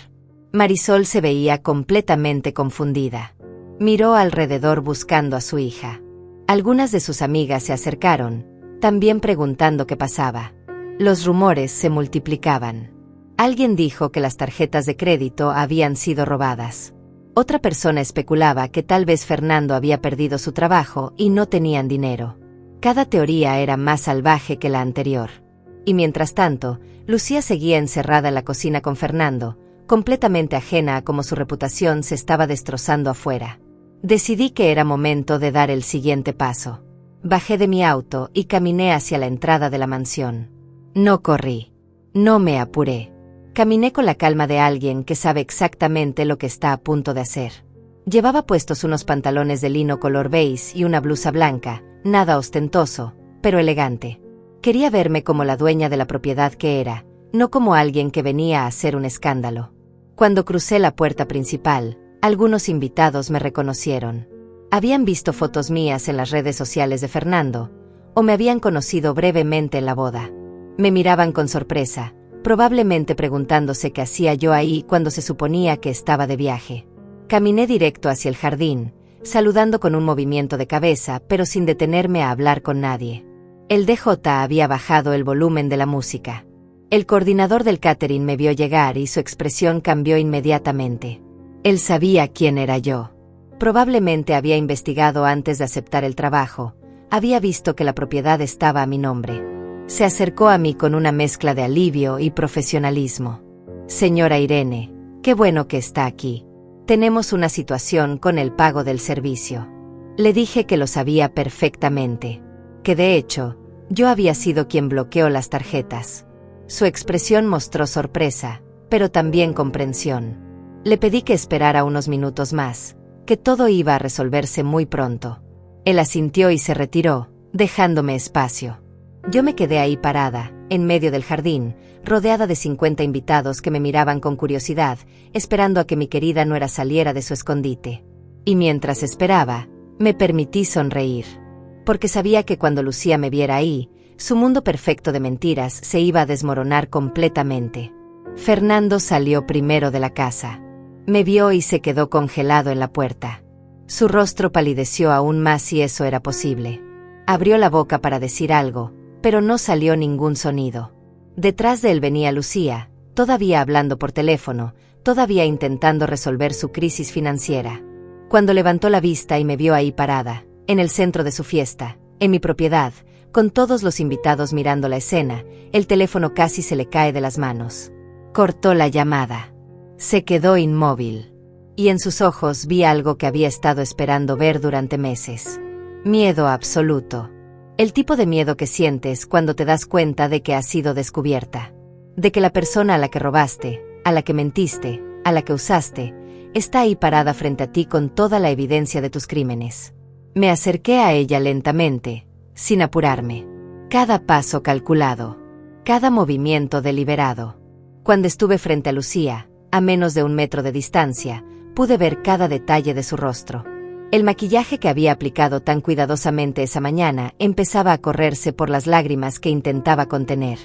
Marisol se veía completamente confundida. Miró alrededor buscando a su hija. Algunas de sus amigas se acercaron, también preguntando qué pasaba. Los rumores se multiplicaban. Alguien dijo que las tarjetas de crédito habían sido robadas. Otra persona especulaba que tal vez Fernando había perdido su trabajo y no tenían dinero. Cada teoría era más salvaje que la anterior. Y mientras tanto, Lucía seguía encerrada en la cocina con Fernando, completamente ajena a cómo su reputación se estaba destrozando afuera. Decidí que era momento de dar el siguiente paso. Bajé de mi auto y caminé hacia la entrada de la mansión. No corrí. No me apuré. Caminé con la calma de alguien que sabe exactamente lo que está a punto de hacer. Llevaba puestos unos pantalones de lino color beige y una blusa blanca, nada ostentoso, pero elegante. Quería verme como la dueña de la propiedad que era, no como alguien que venía a hacer un escándalo. Cuando crucé la puerta principal, algunos invitados me reconocieron. Habían visto fotos mías en las redes sociales de Fernando, o me habían conocido brevemente en la boda. Me miraban con sorpresa, probablemente preguntándose qué hacía yo ahí cuando se suponía que estaba de viaje. Caminé directo hacia el jardín, saludando con un movimiento de cabeza, pero sin detenerme a hablar con nadie. El DJ había bajado el volumen de la música. El coordinador del catering me vio llegar y su expresión cambió inmediatamente. Él sabía quién era yo. Probablemente había investigado antes de aceptar el trabajo. Había visto que la propiedad estaba a mi nombre. Se acercó a mí con una mezcla de alivio y profesionalismo. Señora Irene, qué bueno que está aquí. Tenemos una situación con el pago del servicio. Le dije que lo sabía perfectamente. Que de hecho, yo había sido quien bloqueó las tarjetas. Su expresión mostró sorpresa, pero también comprensión. Le pedí que esperara unos minutos más, que todo iba a resolverse muy pronto. Él asintió y se retiró, dejándome espacio. Yo me quedé ahí parada, en medio del jardín, rodeada de 50 invitados que me miraban con curiosidad, esperando a que mi querida nuera saliera de su escondite. Y mientras esperaba, me permití sonreír. Porque sabía que cuando Lucía me viera ahí, su mundo perfecto de mentiras se iba a desmoronar completamente. Fernando salió primero de la casa. Me vio y se quedó congelado en la puerta. Su rostro palideció aún más si eso era posible. Abrió la boca para decir algo, pero no salió ningún sonido. Detrás de él venía Lucía, todavía hablando por teléfono, todavía intentando resolver su crisis financiera. Cuando levantó la vista y me vio ahí parada, en el centro de su fiesta, en mi propiedad, con todos los invitados mirando la escena, el teléfono casi se le cae de las manos. Cortó la llamada. Se quedó inmóvil. Y en sus ojos vi algo que había estado esperando ver durante meses. Miedo absoluto. El tipo de miedo que sientes cuando te das cuenta de que has sido descubierta. De que la persona a la que robaste, a la que mentiste, a la que usaste, está ahí parada frente a ti con toda la evidencia de tus crímenes. Me acerqué a ella lentamente, sin apurarme. Cada paso calculado. Cada movimiento deliberado. Cuando estuve frente a Lucía, a menos de 1 metro de distancia, pude ver cada detalle de su rostro. El maquillaje que había aplicado tan cuidadosamente esa mañana empezaba a correrse por las lágrimas que intentaba contener.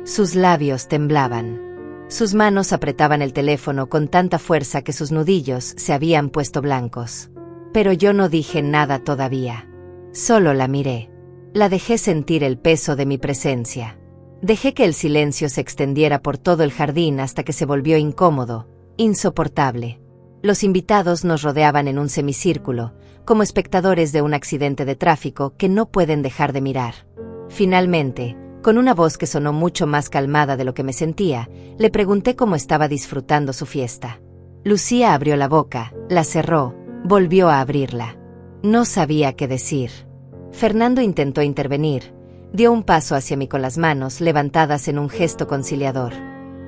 Sus labios temblaban. Sus manos apretaban el teléfono con tanta fuerza que sus nudillos se habían puesto blancos. Pero yo no dije nada todavía. Solo la miré. La dejé sentir el peso de mi presencia. Dejé que el silencio se extendiera por todo el jardín hasta que se volvió incómodo, insoportable. Los invitados nos rodeaban en un semicírculo, como espectadores de un accidente de tráfico que no pueden dejar de mirar. Finalmente, con una voz que sonó mucho más calmada de lo que me sentía, le pregunté cómo estaba disfrutando su fiesta. Lucía abrió la boca, la cerró, volvió a abrirla. No sabía qué decir. Fernando intentó intervenir. Dio un paso hacia mí con las manos levantadas en un gesto conciliador.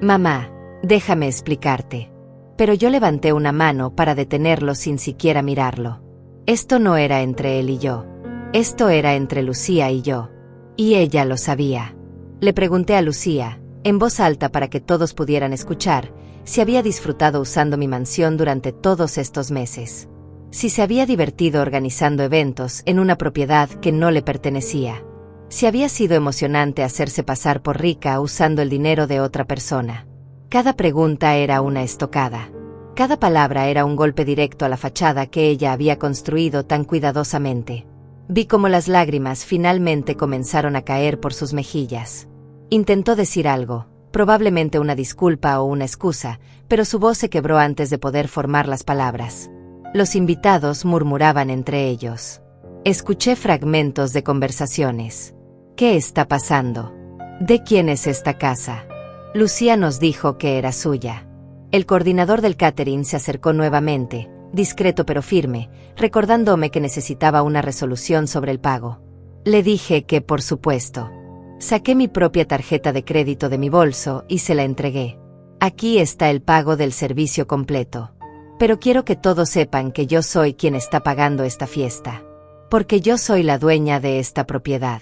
«Mamá, déjame explicarte». Pero yo levanté una mano para detenerlo sin siquiera mirarlo. Esto no era entre él y yo. Esto era entre Lucía y yo. Y ella lo sabía. Le pregunté a Lucía, en voz alta para que todos pudieran escuchar, si había disfrutado usando mi mansión durante todos estos meses. Si se había divertido organizando eventos en una propiedad que no le pertenecía. Si había sido emocionante hacerse pasar por rica usando el dinero de otra persona. Cada pregunta era una estocada. Cada palabra era un golpe directo a la fachada que ella había construido tan cuidadosamente. Vi cómo las lágrimas finalmente comenzaron a caer por sus mejillas. Intentó decir algo, probablemente una disculpa o una excusa, pero su voz se quebró antes de poder formar las palabras. Los invitados murmuraban entre ellos. Escuché fragmentos de conversaciones. ¿Qué está pasando? ¿De quién es esta casa? Lucía nos dijo que era suya. El coordinador del catering se acercó nuevamente, discreto pero firme, recordándome que necesitaba una resolución sobre el pago. Le dije que, por supuesto. Saqué mi propia tarjeta de crédito de mi bolso y se la entregué. Aquí está el pago del servicio completo. Pero quiero que todos sepan que yo soy quien está pagando esta fiesta. Porque yo soy la dueña de esta propiedad.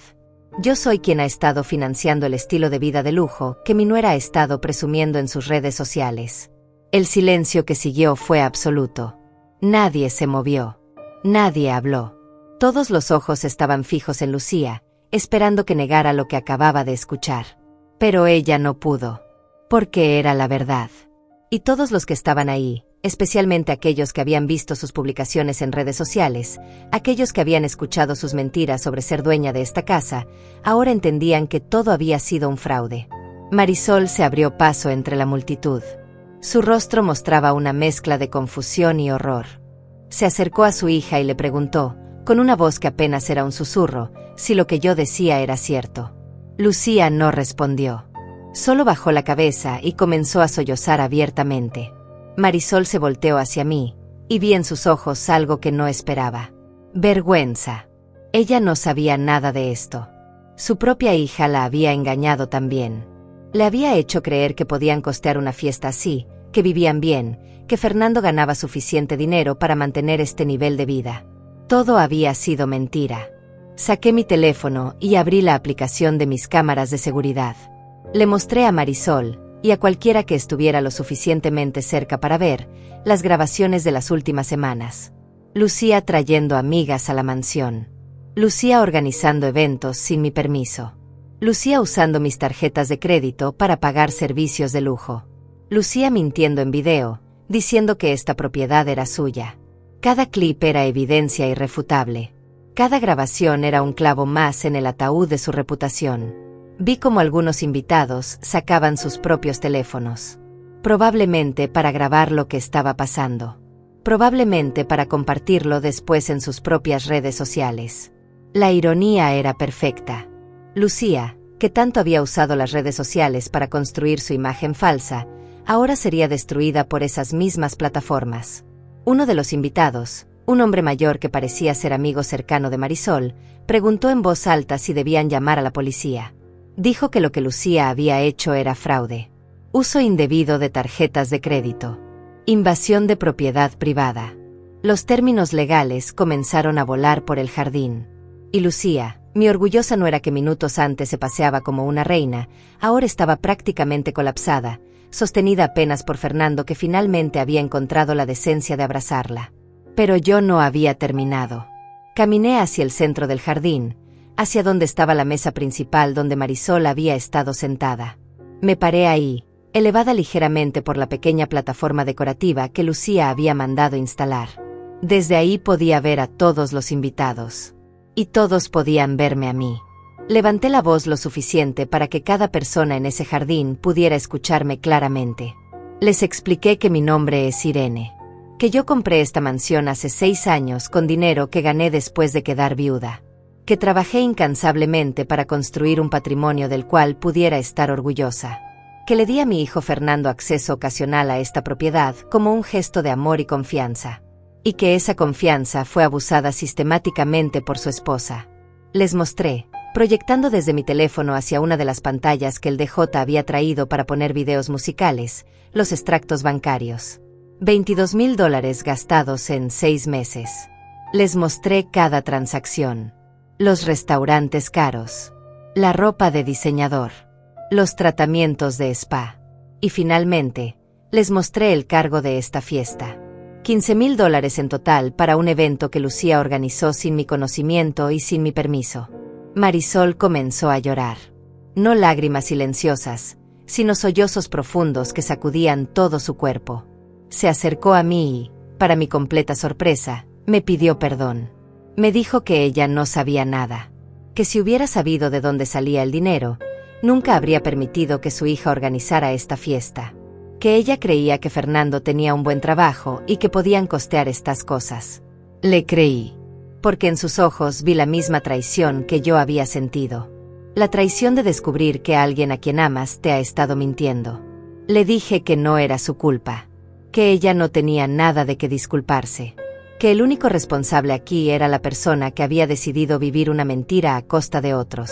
Yo soy quien ha estado financiando el estilo de vida de lujo que mi nuera ha estado presumiendo en sus redes sociales. El silencio que siguió fue absoluto. Nadie se movió. Nadie habló. Todos los ojos estaban fijos en Lucía, esperando que negara lo que acababa de escuchar. Pero ella no pudo. Porque era la verdad. Y todos los que estaban ahí, especialmente aquellos que habían visto sus publicaciones en redes sociales, aquellos que habían escuchado sus mentiras sobre ser dueña de esta casa, ahora entendían que todo había sido un fraude. Marisol se abrió paso entre la multitud. Su rostro mostraba una mezcla de confusión y horror. Se acercó a su hija y le preguntó, con una voz que apenas era un susurro, si lo que yo decía era cierto. Lucía no respondió. Solo bajó la cabeza y comenzó a sollozar abiertamente. Marisol se volteó hacia mí, y vi en sus ojos algo que no esperaba. Vergüenza. Ella no sabía nada de esto. Su propia hija la había engañado también. Le había hecho creer que podían costear una fiesta así, que vivían bien, que Fernando ganaba suficiente dinero para mantener este nivel de vida. Todo había sido mentira. Saqué mi teléfono y abrí la aplicación de mis cámaras de seguridad. Le mostré a Marisol, y a cualquiera que estuviera lo suficientemente cerca para ver, las grabaciones de las últimas semanas. Lucía trayendo amigas a la mansión. Lucía organizando eventos sin mi permiso. Lucía usando mis tarjetas de crédito para pagar servicios de lujo. Lucía mintiendo en video, diciendo que esta propiedad era suya. Cada clip era evidencia irrefutable. Cada grabación era un clavo más en el ataúd de su reputación. Vi como algunos invitados sacaban sus propios teléfonos. Probablemente para grabar lo que estaba pasando. Probablemente para compartirlo después en sus propias redes sociales. La ironía era perfecta. Lucía, que tanto había usado las redes sociales para construir su imagen falsa, ahora sería destruida por esas mismas plataformas. Uno de los invitados, un hombre mayor que parecía ser amigo cercano de Marisol, preguntó en voz alta si debían llamar a la policía. Dijo que lo que Lucía había hecho era fraude. Uso indebido de tarjetas de crédito. Invasión de propiedad privada. Los términos legales comenzaron a volar por el jardín. Y Lucía, mi orgullosa nuera que minutos antes se paseaba como una reina, ahora estaba prácticamente colapsada, sostenida apenas por Fernando que finalmente había encontrado la decencia de abrazarla. Pero yo no había terminado. Caminé hacia el centro del jardín, hacia donde estaba la mesa principal donde Marisol había estado sentada. Me paré ahí, elevada ligeramente por la pequeña plataforma decorativa que Lucía había mandado instalar. Desde ahí podía ver a todos los invitados. Y todos podían verme a mí. Levanté la voz lo suficiente para que cada persona en ese jardín pudiera escucharme claramente. Les expliqué que mi nombre es Irene. Que yo compré esta mansión hace 6 años con dinero que gané después de quedar viuda. Que trabajé incansablemente para construir un patrimonio del cual pudiera estar orgullosa. que le di a mi hijo Fernando acceso ocasional a esta propiedad como un gesto de amor y confianza, y que esa confianza fue abusada sistemáticamente por su esposa. Les mostré, proyectando desde mi teléfono hacia una de las pantallas que el DJ había traído para poner videos musicales, los extractos bancarios. $22,000 gastados en 6 meses. Les mostré cada transacción. Los restaurantes caros. La ropa de diseñador. Los tratamientos de spa. Y finalmente, les mostré el cargo de esta fiesta. $15,000 en total para un evento que Lucía organizó sin mi conocimiento y sin mi permiso. Marisol comenzó a llorar. No lágrimas silenciosas, sino sollozos profundos que sacudían todo su cuerpo. Se acercó a mí y, para mi completa sorpresa, me pidió perdón. Me dijo que ella no sabía nada, que si hubiera sabido de dónde salía el dinero, nunca habría permitido que su hija organizara esta fiesta, que ella creía que Fernando tenía un buen trabajo y que podían costear estas cosas. Le creí, porque en sus ojos vi la misma traición que yo había sentido. La traición de descubrir que alguien a quien amas te ha estado mintiendo. Le dije que no era su culpa, que ella no tenía nada de qué disculparse, que el único responsable aquí era la persona que había decidido vivir una mentira a costa de otros.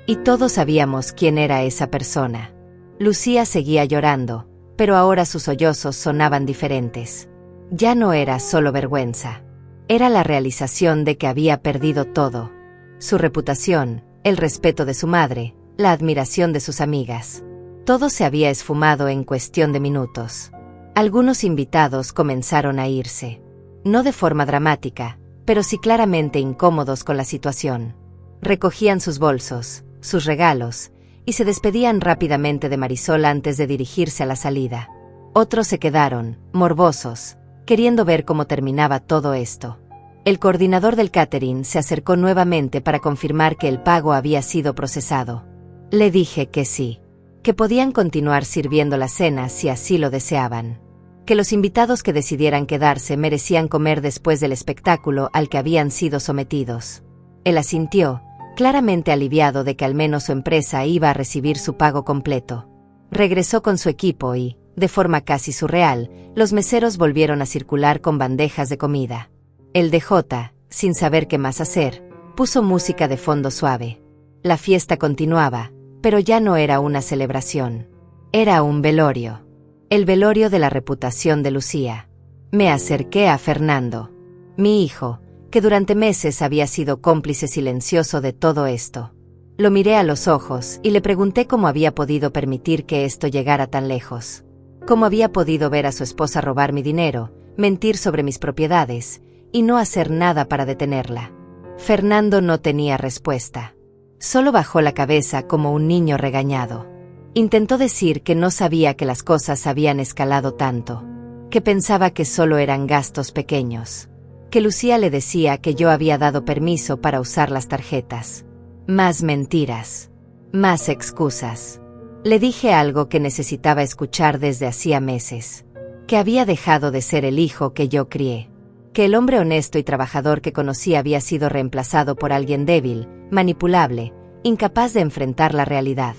Y todos sabíamos quién era esa persona. Lucía seguía llorando, pero ahora sus sollozos sonaban diferentes. Ya no era solo vergüenza. Era la realización de que había perdido todo. Su reputación, el respeto de su madre, la admiración de sus amigas. Todo se había esfumado en cuestión de minutos. Algunos invitados comenzaron a irse. No de forma dramática, pero sí claramente incómodos con la situación. Recogían sus bolsos, sus regalos, y se despedían rápidamente de Marisol antes de dirigirse a la salida. Otros se quedaron, morbosos, queriendo ver cómo terminaba todo esto. El coordinador del catering se acercó nuevamente para confirmar que el pago había sido procesado. Le dije que sí, que podían continuar sirviendo la cena si así lo deseaban, que los invitados que decidieran quedarse merecían comer después del espectáculo al que habían sido sometidos. Él asintió, claramente aliviado de que al menos su empresa iba a recibir su pago completo. Regresó con su equipo y, de forma casi surreal, los meseros volvieron a circular con bandejas de comida. El DJ, sin saber qué más hacer, puso música de fondo suave. La fiesta continuaba, pero ya no era una celebración. Era un velorio. El velorio de la reputación de Lucía. Me acerqué a Fernando, mi hijo, que durante meses había sido cómplice silencioso de todo esto. Lo miré a los ojos y le pregunté cómo había podido permitir que esto llegara tan lejos. Cómo había podido ver a su esposa robar mi dinero, mentir sobre mis propiedades, y no hacer nada para detenerla. Fernando no tenía respuesta. Solo bajó la cabeza como un niño regañado. Intentó decir que no sabía que las cosas habían escalado tanto, que pensaba que solo eran gastos pequeños, que Lucía le decía que yo había dado permiso para usar las tarjetas. Más mentiras, más excusas. Le dije algo que necesitaba escuchar desde hacía meses, que había dejado de ser el hijo que yo crié, que el hombre honesto y trabajador que conocí había sido reemplazado por alguien débil, manipulable, incapaz de enfrentar la realidad,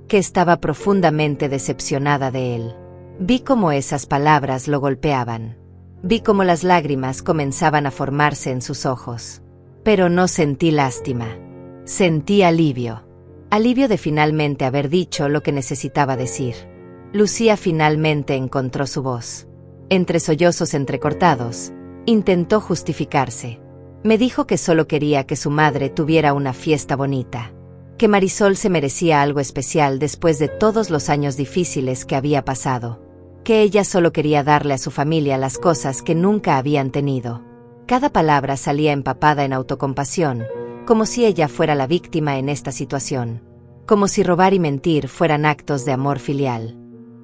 que estaba profundamente decepcionada de él. Vi cómo esas palabras lo golpeaban. Vi cómo las lágrimas comenzaban a formarse en sus ojos. Pero no sentí lástima. Sentí alivio. Alivio de finalmente haber dicho lo que necesitaba decir. Lucía finalmente encontró su voz. Entre sollozos entrecortados, intentó justificarse. Me dijo que solo quería que su madre tuviera una fiesta bonita, que Marisol se merecía algo especial después de todos los años difíciles que había pasado, que ella solo quería darle a su familia las cosas que nunca habían tenido. Cada palabra salía empapada en autocompasión, como si ella fuera la víctima en esta situación, como si robar y mentir fueran actos de amor filial.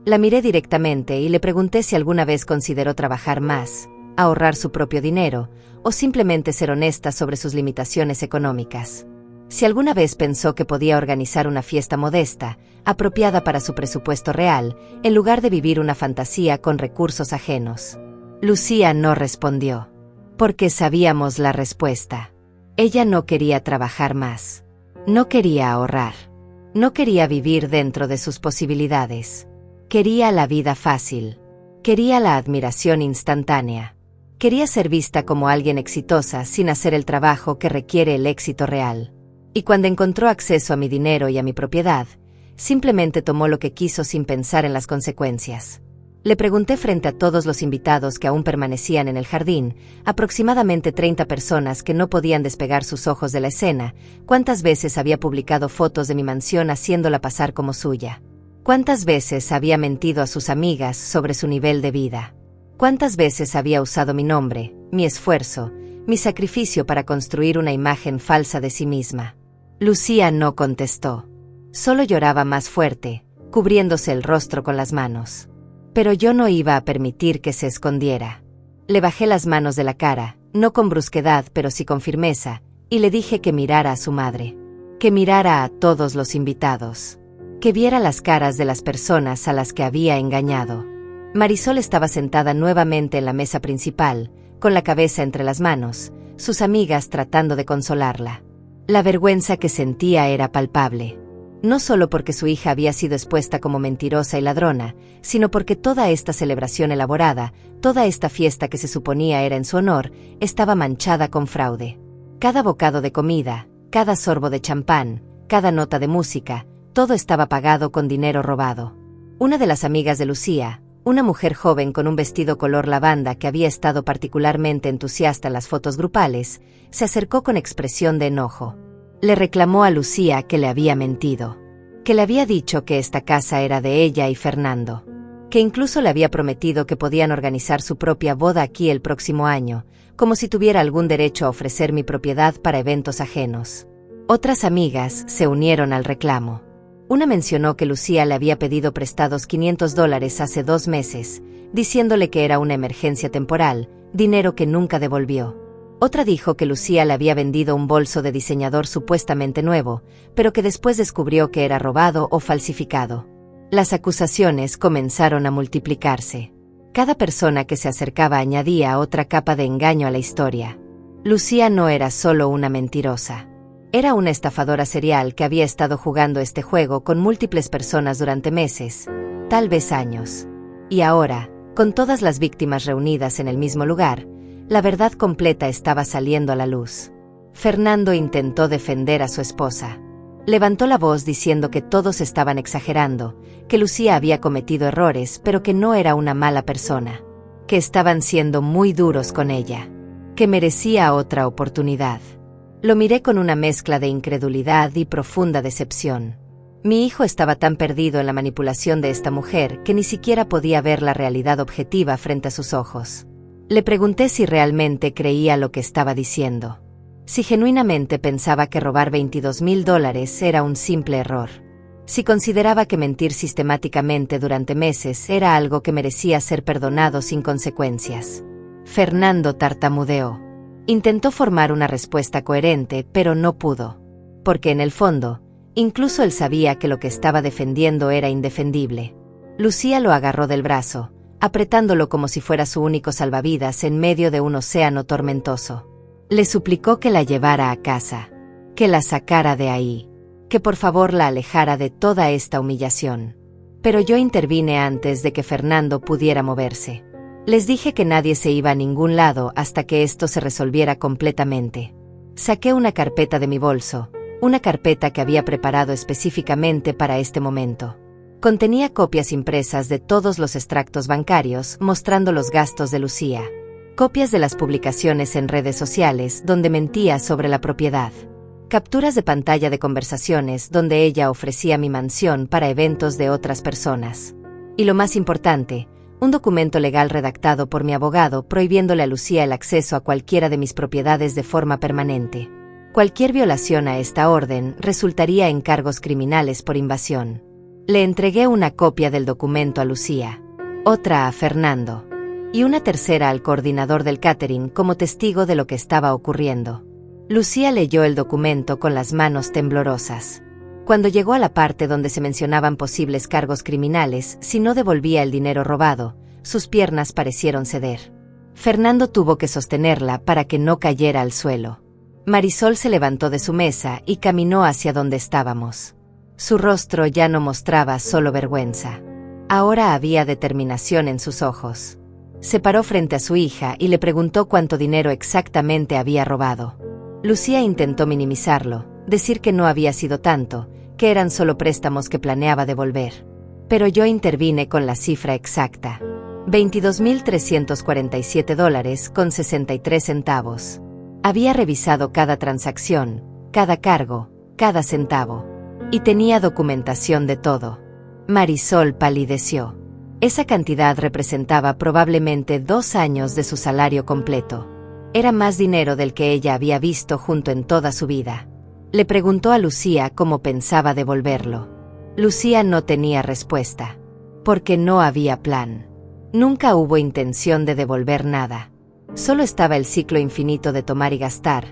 La miré directamente y le pregunté si alguna vez consideró trabajar más, ahorrar su propio dinero, o simplemente ser honesta sobre sus limitaciones económicas. Si alguna vez pensó que podía organizar una fiesta modesta, apropiada para su presupuesto real, en lugar de vivir una fantasía con recursos ajenos. Lucía no respondió, porque sabíamos la respuesta. Ella no quería trabajar más. No quería ahorrar. No quería vivir dentro de sus posibilidades. Quería la vida fácil. Quería la admiración instantánea. Quería ser vista como alguien exitosa sin hacer el trabajo que requiere el éxito real. Y cuando encontró acceso a mi dinero y a mi propiedad, simplemente tomó lo que quiso sin pensar en las consecuencias. Le pregunté frente a todos los invitados que aún permanecían en el jardín, aproximadamente 30 personas que no podían despegar sus ojos de la escena, cuántas veces había publicado fotos de mi mansión haciéndola pasar como suya. Cuántas veces había mentido a sus amigas sobre su nivel de vida. Cuántas veces había usado mi nombre, mi esfuerzo, mi sacrificio para construir una imagen falsa de sí misma. Lucía no contestó. Solo lloraba más fuerte, cubriéndose el rostro con las manos. Pero yo no iba a permitir que se escondiera. Le bajé las manos de la cara, no con brusquedad pero sí con firmeza, y le dije que mirara a su madre. Que mirara a todos los invitados. Que viera las caras de las personas a las que había engañado. Marisol estaba sentada nuevamente en la mesa principal, con la cabeza entre las manos, sus amigas tratando de consolarla. La vergüenza que sentía era palpable. No solo porque su hija había sido expuesta como mentirosa y ladrona, sino porque toda esta celebración elaborada, toda esta fiesta que se suponía era en su honor, estaba manchada con fraude. Cada bocado de comida, cada sorbo de champán, cada nota de música, todo estaba pagado con dinero robado. Una de las amigas de Lucía, una mujer joven con un vestido color lavanda que había estado particularmente entusiasta en las fotos grupales, se acercó con expresión de enojo. Le reclamó a Lucía que le había mentido, que le había dicho que esta casa era de ella y Fernando, que incluso le había prometido que podían organizar su propia boda aquí el próximo año, como si tuviera algún derecho a ofrecer mi propiedad para eventos ajenos. Otras amigas se unieron al reclamo. Una mencionó que Lucía le había pedido prestados $500 hace 2 meses, diciéndole que era una emergencia temporal, dinero que nunca devolvió. Otra dijo que Lucía le había vendido un bolso de diseñador supuestamente nuevo, pero que después descubrió que era robado o falsificado. Las acusaciones comenzaron a multiplicarse. Cada persona que se acercaba añadía otra capa de engaño a la historia. Lucía no era solo una mentirosa. Era una estafadora serial que había estado jugando este juego con múltiples personas durante meses, tal vez años. Y ahora, con todas las víctimas reunidas en el mismo lugar, la verdad completa estaba saliendo a la luz. Fernando intentó defender a su esposa. Levantó la voz diciendo que todos estaban exagerando, que Lucía había cometido errores pero que no era una mala persona, que estaban siendo muy duros con ella, que merecía otra oportunidad. Lo miré con una mezcla de incredulidad y profunda decepción. Mi hijo estaba tan perdido en la manipulación de esta mujer que ni siquiera podía ver la realidad objetiva frente a sus ojos. Le pregunté si realmente creía lo que estaba diciendo. Si genuinamente pensaba que robar $22,000 era un simple error. Si consideraba que mentir sistemáticamente durante meses era algo que merecía ser perdonado sin consecuencias. Fernando tartamudeó. Intentó formar una respuesta coherente, pero no pudo. Porque en el fondo, incluso él sabía que lo que estaba defendiendo era indefendible. Lucía lo agarró del brazo, apretándolo como si fuera su único salvavidas en medio de un océano tormentoso. Le suplicó que la llevara a casa, que la sacara de ahí, que por favor la alejara de toda esta humillación. Pero yo intervine antes de que Fernando pudiera moverse. Les dije que nadie se iba a ningún lado hasta que esto se resolviera completamente. Saqué una carpeta de mi bolso, una carpeta que había preparado específicamente para este momento. Contenía copias impresas de todos los extractos bancarios mostrando los gastos de Lucía. Copias de las publicaciones en redes sociales donde mentía sobre la propiedad. Capturas de pantalla de conversaciones donde ella ofrecía mi mansión para eventos de otras personas. Y lo más importante, un documento legal redactado por mi abogado prohibiéndole a Lucía el acceso a cualquiera de mis propiedades de forma permanente. Cualquier violación a esta orden resultaría en cargos criminales por invasión. Le entregué una copia del documento a Lucía, otra a Fernando, y una tercera al coordinador del catering como testigo de lo que estaba ocurriendo. Lucía leyó el documento con las manos temblorosas. Cuando llegó a la parte donde se mencionaban posibles cargos criminales si no devolvía el dinero robado, sus piernas parecieron ceder. Fernando tuvo que sostenerla para que no cayera al suelo. Marisol se levantó de su mesa y caminó hacia donde estábamos. Su rostro ya no mostraba solo vergüenza. Ahora había determinación en sus ojos. Se paró frente a su hija y le preguntó cuánto dinero exactamente había robado. Lucía intentó minimizarlo, decir que no había sido tanto, que eran solo préstamos que planeaba devolver. Pero yo intervine con la cifra exacta. $22,347,63. Había revisado cada transacción, cada cargo, cada centavo. Y tenía documentación de todo. Marisol palideció. Esa cantidad representaba probablemente 2 años de su salario completo. Era más dinero del que ella había visto junto en toda su vida. Le preguntó a Lucía cómo pensaba devolverlo. Lucía no tenía respuesta. Porque no había plan. Nunca hubo intención de devolver nada. Solo estaba el ciclo infinito de tomar y gastar,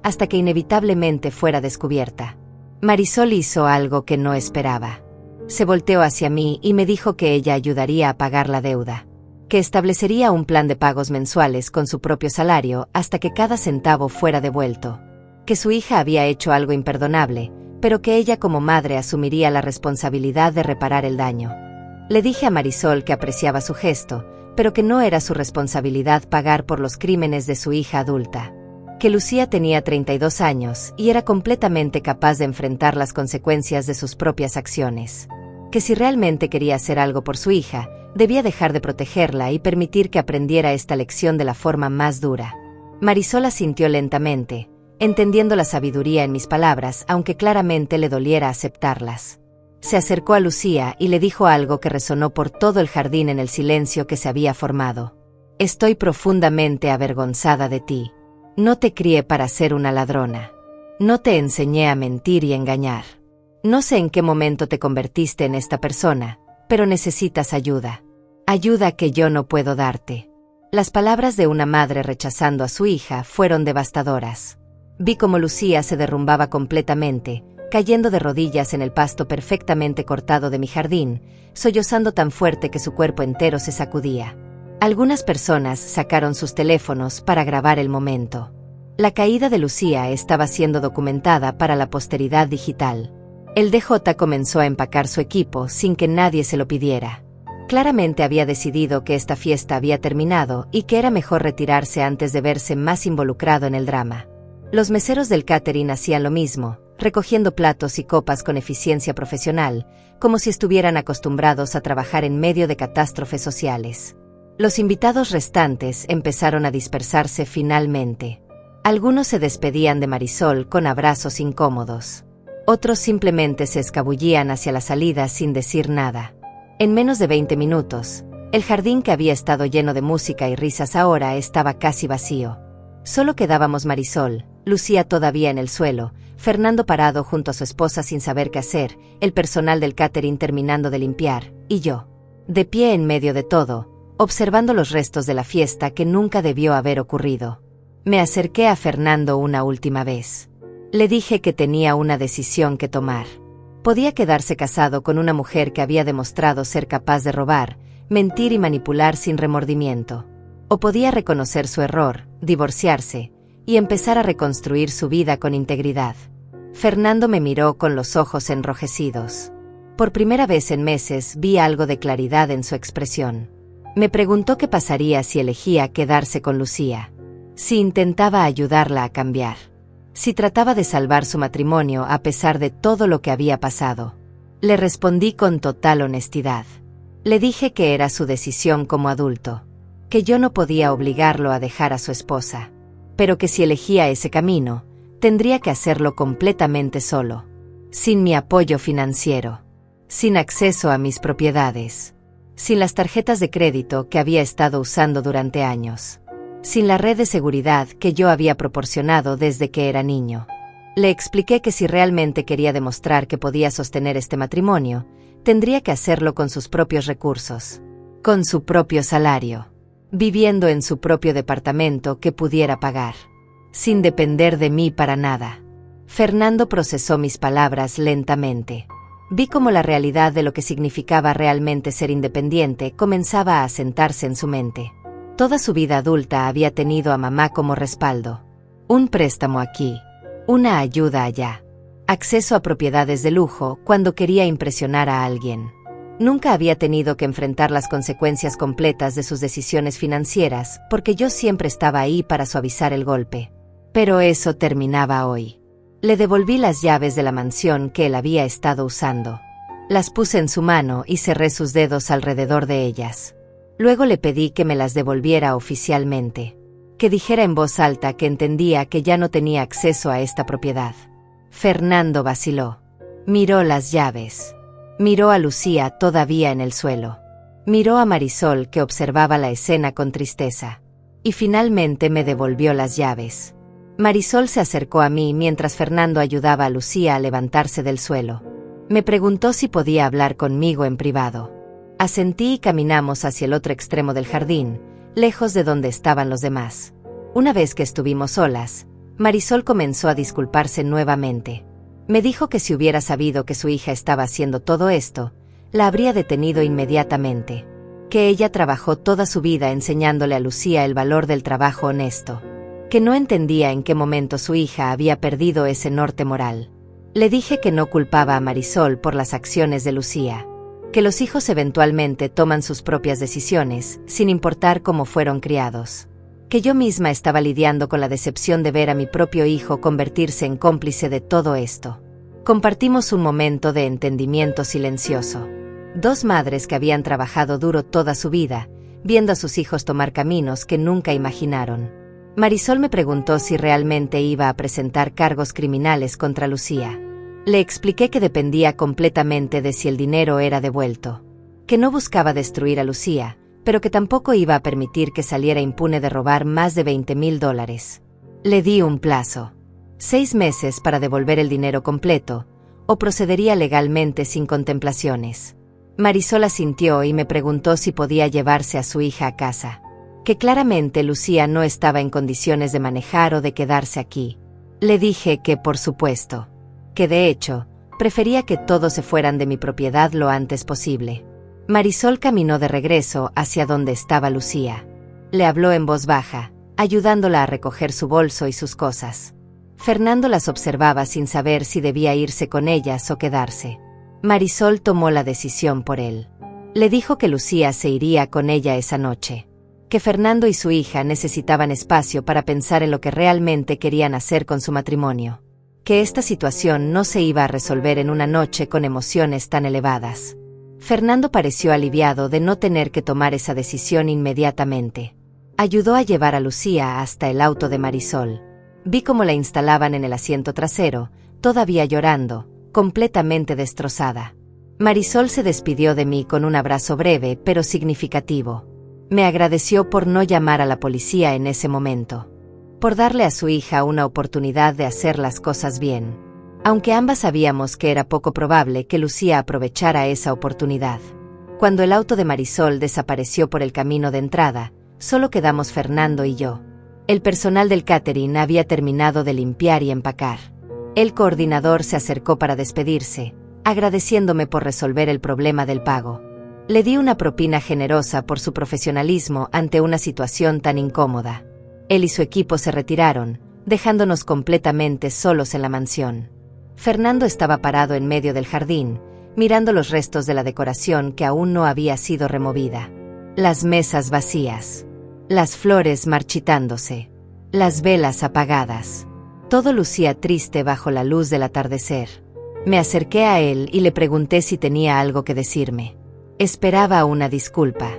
hasta que inevitablemente fuera descubierta. Marisol hizo algo que no esperaba. Se volteó hacia mí y me dijo que ella ayudaría a pagar la deuda, que establecería un plan de pagos mensuales con su propio salario hasta que cada centavo fuera devuelto, que su hija había hecho algo imperdonable, pero que ella como madre asumiría la responsabilidad de reparar el daño. Le dije a Marisol que apreciaba su gesto, pero que no era su responsabilidad pagar por los crímenes de su hija adulta, que Lucía tenía 32 años y era completamente capaz de enfrentar las consecuencias de sus propias acciones, que si realmente quería hacer algo por su hija, debía dejar de protegerla y permitir que aprendiera esta lección de la forma más dura. Marisol asintió lentamente, entendiendo la sabiduría en mis palabras, aunque claramente le doliera aceptarlas. Se acercó a Lucía y le dijo algo que resonó por todo el jardín en el silencio que se había formado. Estoy profundamente avergonzada de ti. No te crié para ser una ladrona. No te enseñé a mentir y engañar. No sé en qué momento te convertiste en esta persona, pero necesitas ayuda. Ayuda que yo no puedo darte. Las palabras de una madre rechazando a su hija fueron devastadoras. Vi cómo Lucía se derrumbaba completamente, cayendo de rodillas en el pasto perfectamente cortado de mi jardín, sollozando tan fuerte que su cuerpo entero se sacudía. Algunas personas sacaron sus teléfonos para grabar el momento. La caída de Lucía estaba siendo documentada para la posteridad digital. El DJ comenzó a empacar su equipo sin que nadie se lo pidiera. Claramente había decidido que esta fiesta había terminado y que era mejor retirarse antes de verse más involucrado en el drama. Los meseros del catering hacían lo mismo, recogiendo platos y copas con eficiencia profesional, como si estuvieran acostumbrados a trabajar en medio de catástrofes sociales. Los invitados restantes empezaron a dispersarse finalmente. Algunos se despedían de Marisol con abrazos incómodos. Otros simplemente se escabullían hacia la salida sin decir nada. En menos de 20 minutos, el jardín que había estado lleno de música y risas ahora estaba casi vacío. Solo quedábamos Marisol, Lucía todavía en el suelo, Fernando parado junto a su esposa sin saber qué hacer, el personal del catering terminando de limpiar, y yo, de pie en medio de todo, observando los restos de la fiesta que nunca debió haber ocurrido. Me acerqué a Fernando una última vez. Le dije que tenía una decisión que tomar. Podía quedarse casado con una mujer que había demostrado ser capaz de robar, mentir y manipular sin remordimiento. O podía reconocer su error, divorciarse, y empezar a reconstruir su vida con integridad. Fernando me miró con los ojos enrojecidos. Por primera vez en meses vi algo de claridad en su expresión. Me preguntó qué pasaría si elegía quedarse con Lucía, si intentaba ayudarla a cambiar, si trataba de salvar su matrimonio a pesar de todo lo que había pasado. Le respondí con total honestidad. Le dije que era su decisión como adulto, que yo no podía obligarlo a dejar a su esposa, pero que si elegía ese camino, tendría que hacerlo completamente solo, sin mi apoyo financiero, sin acceso a mis propiedades, sin las tarjetas de crédito que había estado usando durante años, sin la red de seguridad que yo había proporcionado desde que era niño. Le expliqué que si realmente quería demostrar que podía sostener este matrimonio, tendría que hacerlo con sus propios recursos, con su propio salario, viviendo en su propio departamento que pudiera pagar, sin depender de mí para nada. Fernando procesó mis palabras lentamente. Vi cómo la realidad de lo que significaba realmente ser independiente comenzaba a asentarse en su mente. Toda su vida adulta había tenido a mamá como respaldo. Un préstamo aquí, una ayuda allá, acceso a propiedades de lujo cuando quería impresionar a alguien. Nunca había tenido que enfrentar las consecuencias completas de sus decisiones financieras, porque yo siempre estaba ahí para suavizar el golpe. Pero eso terminaba hoy. Le devolví las llaves de la mansión que él había estado usando. Las puse en su mano y cerré sus dedos alrededor de ellas. Luego le pedí que me las devolviera oficialmente. Que dijera en voz alta que entendía que ya no tenía acceso a esta propiedad. Fernando vaciló. Miró las llaves. Miró a Lucía todavía en el suelo. Miró a Marisol, que observaba la escena con tristeza. Y finalmente me devolvió las llaves. Marisol se acercó a mí mientras Fernando ayudaba a Lucía a levantarse del suelo. Me preguntó si podía hablar conmigo en privado. Asentí y caminamos hacia el otro extremo del jardín, lejos de donde estaban los demás. Una vez que estuvimos solas, Marisol comenzó a disculparse nuevamente. Me dijo que si hubiera sabido que su hija estaba haciendo todo esto, la habría detenido inmediatamente. Que ella trabajó toda su vida enseñándole a Lucía el valor del trabajo honesto. Que no entendía en qué momento su hija había perdido ese norte moral. Le dije que no culpaba a Marisol por las acciones de Lucía. Que los hijos eventualmente toman sus propias decisiones, sin importar cómo fueron criados. Que yo misma estaba lidiando con la decepción de ver a mi propio hijo convertirse en cómplice de todo esto. Compartimos un momento de entendimiento silencioso. Dos madres que habían trabajado duro toda su vida, viendo a sus hijos tomar caminos que nunca imaginaron. Marisol me preguntó si realmente iba a presentar cargos criminales contra Lucía. Le expliqué que dependía completamente de si el dinero era devuelto. Que no buscaba destruir a Lucía, pero que tampoco iba a permitir que saliera impune de robar más de $20,000. Le di un plazo. 6 meses para devolver el dinero completo, o procedería legalmente sin contemplaciones. Marisol asintió y me preguntó si podía llevarse a su hija a casa. Que claramente Lucía no estaba en condiciones de manejar o de quedarse aquí. Le dije que por supuesto. Que de hecho, prefería que todos se fueran de mi propiedad lo antes posible. Marisol caminó de regreso hacia donde estaba Lucía. Le habló en voz baja, ayudándola a recoger su bolso y sus cosas. Fernando las observaba sin saber si debía irse con ellas o quedarse. Marisol tomó la decisión por él. Le dijo que Lucía se iría con ella esa noche. Que Fernando y su hija necesitaban espacio para pensar en lo que realmente querían hacer con su matrimonio. Que esta situación no se iba a resolver en una noche con emociones tan elevadas. Fernando pareció aliviado de no tener que tomar esa decisión inmediatamente. Ayudó a llevar a Lucía hasta el auto de Marisol. Vi cómo la instalaban en el asiento trasero, todavía llorando, completamente destrozada. Marisol se despidió de mí con un abrazo breve pero significativo. Me agradeció por no llamar a la policía en ese momento. Por darle a su hija una oportunidad de hacer las cosas bien. Aunque ambas sabíamos que era poco probable que Lucía aprovechara esa oportunidad. Cuando el auto de Marisol desapareció por el camino de entrada, solo quedamos Fernando y yo. El personal del catering había terminado de limpiar y empacar. El coordinador se acercó para despedirse, agradeciéndome por resolver el problema del pago. Le di una propina generosa por su profesionalismo ante una situación tan incómoda. Él y su equipo se retiraron, dejándonos completamente solos en la mansión. Fernando estaba parado en medio del jardín, mirando los restos de la decoración que aún no había sido removida. Las mesas vacías. Las flores marchitándose. Las velas apagadas. Todo lucía triste bajo la luz del atardecer. Me acerqué a él y le pregunté si tenía algo que decirme. Esperaba una disculpa.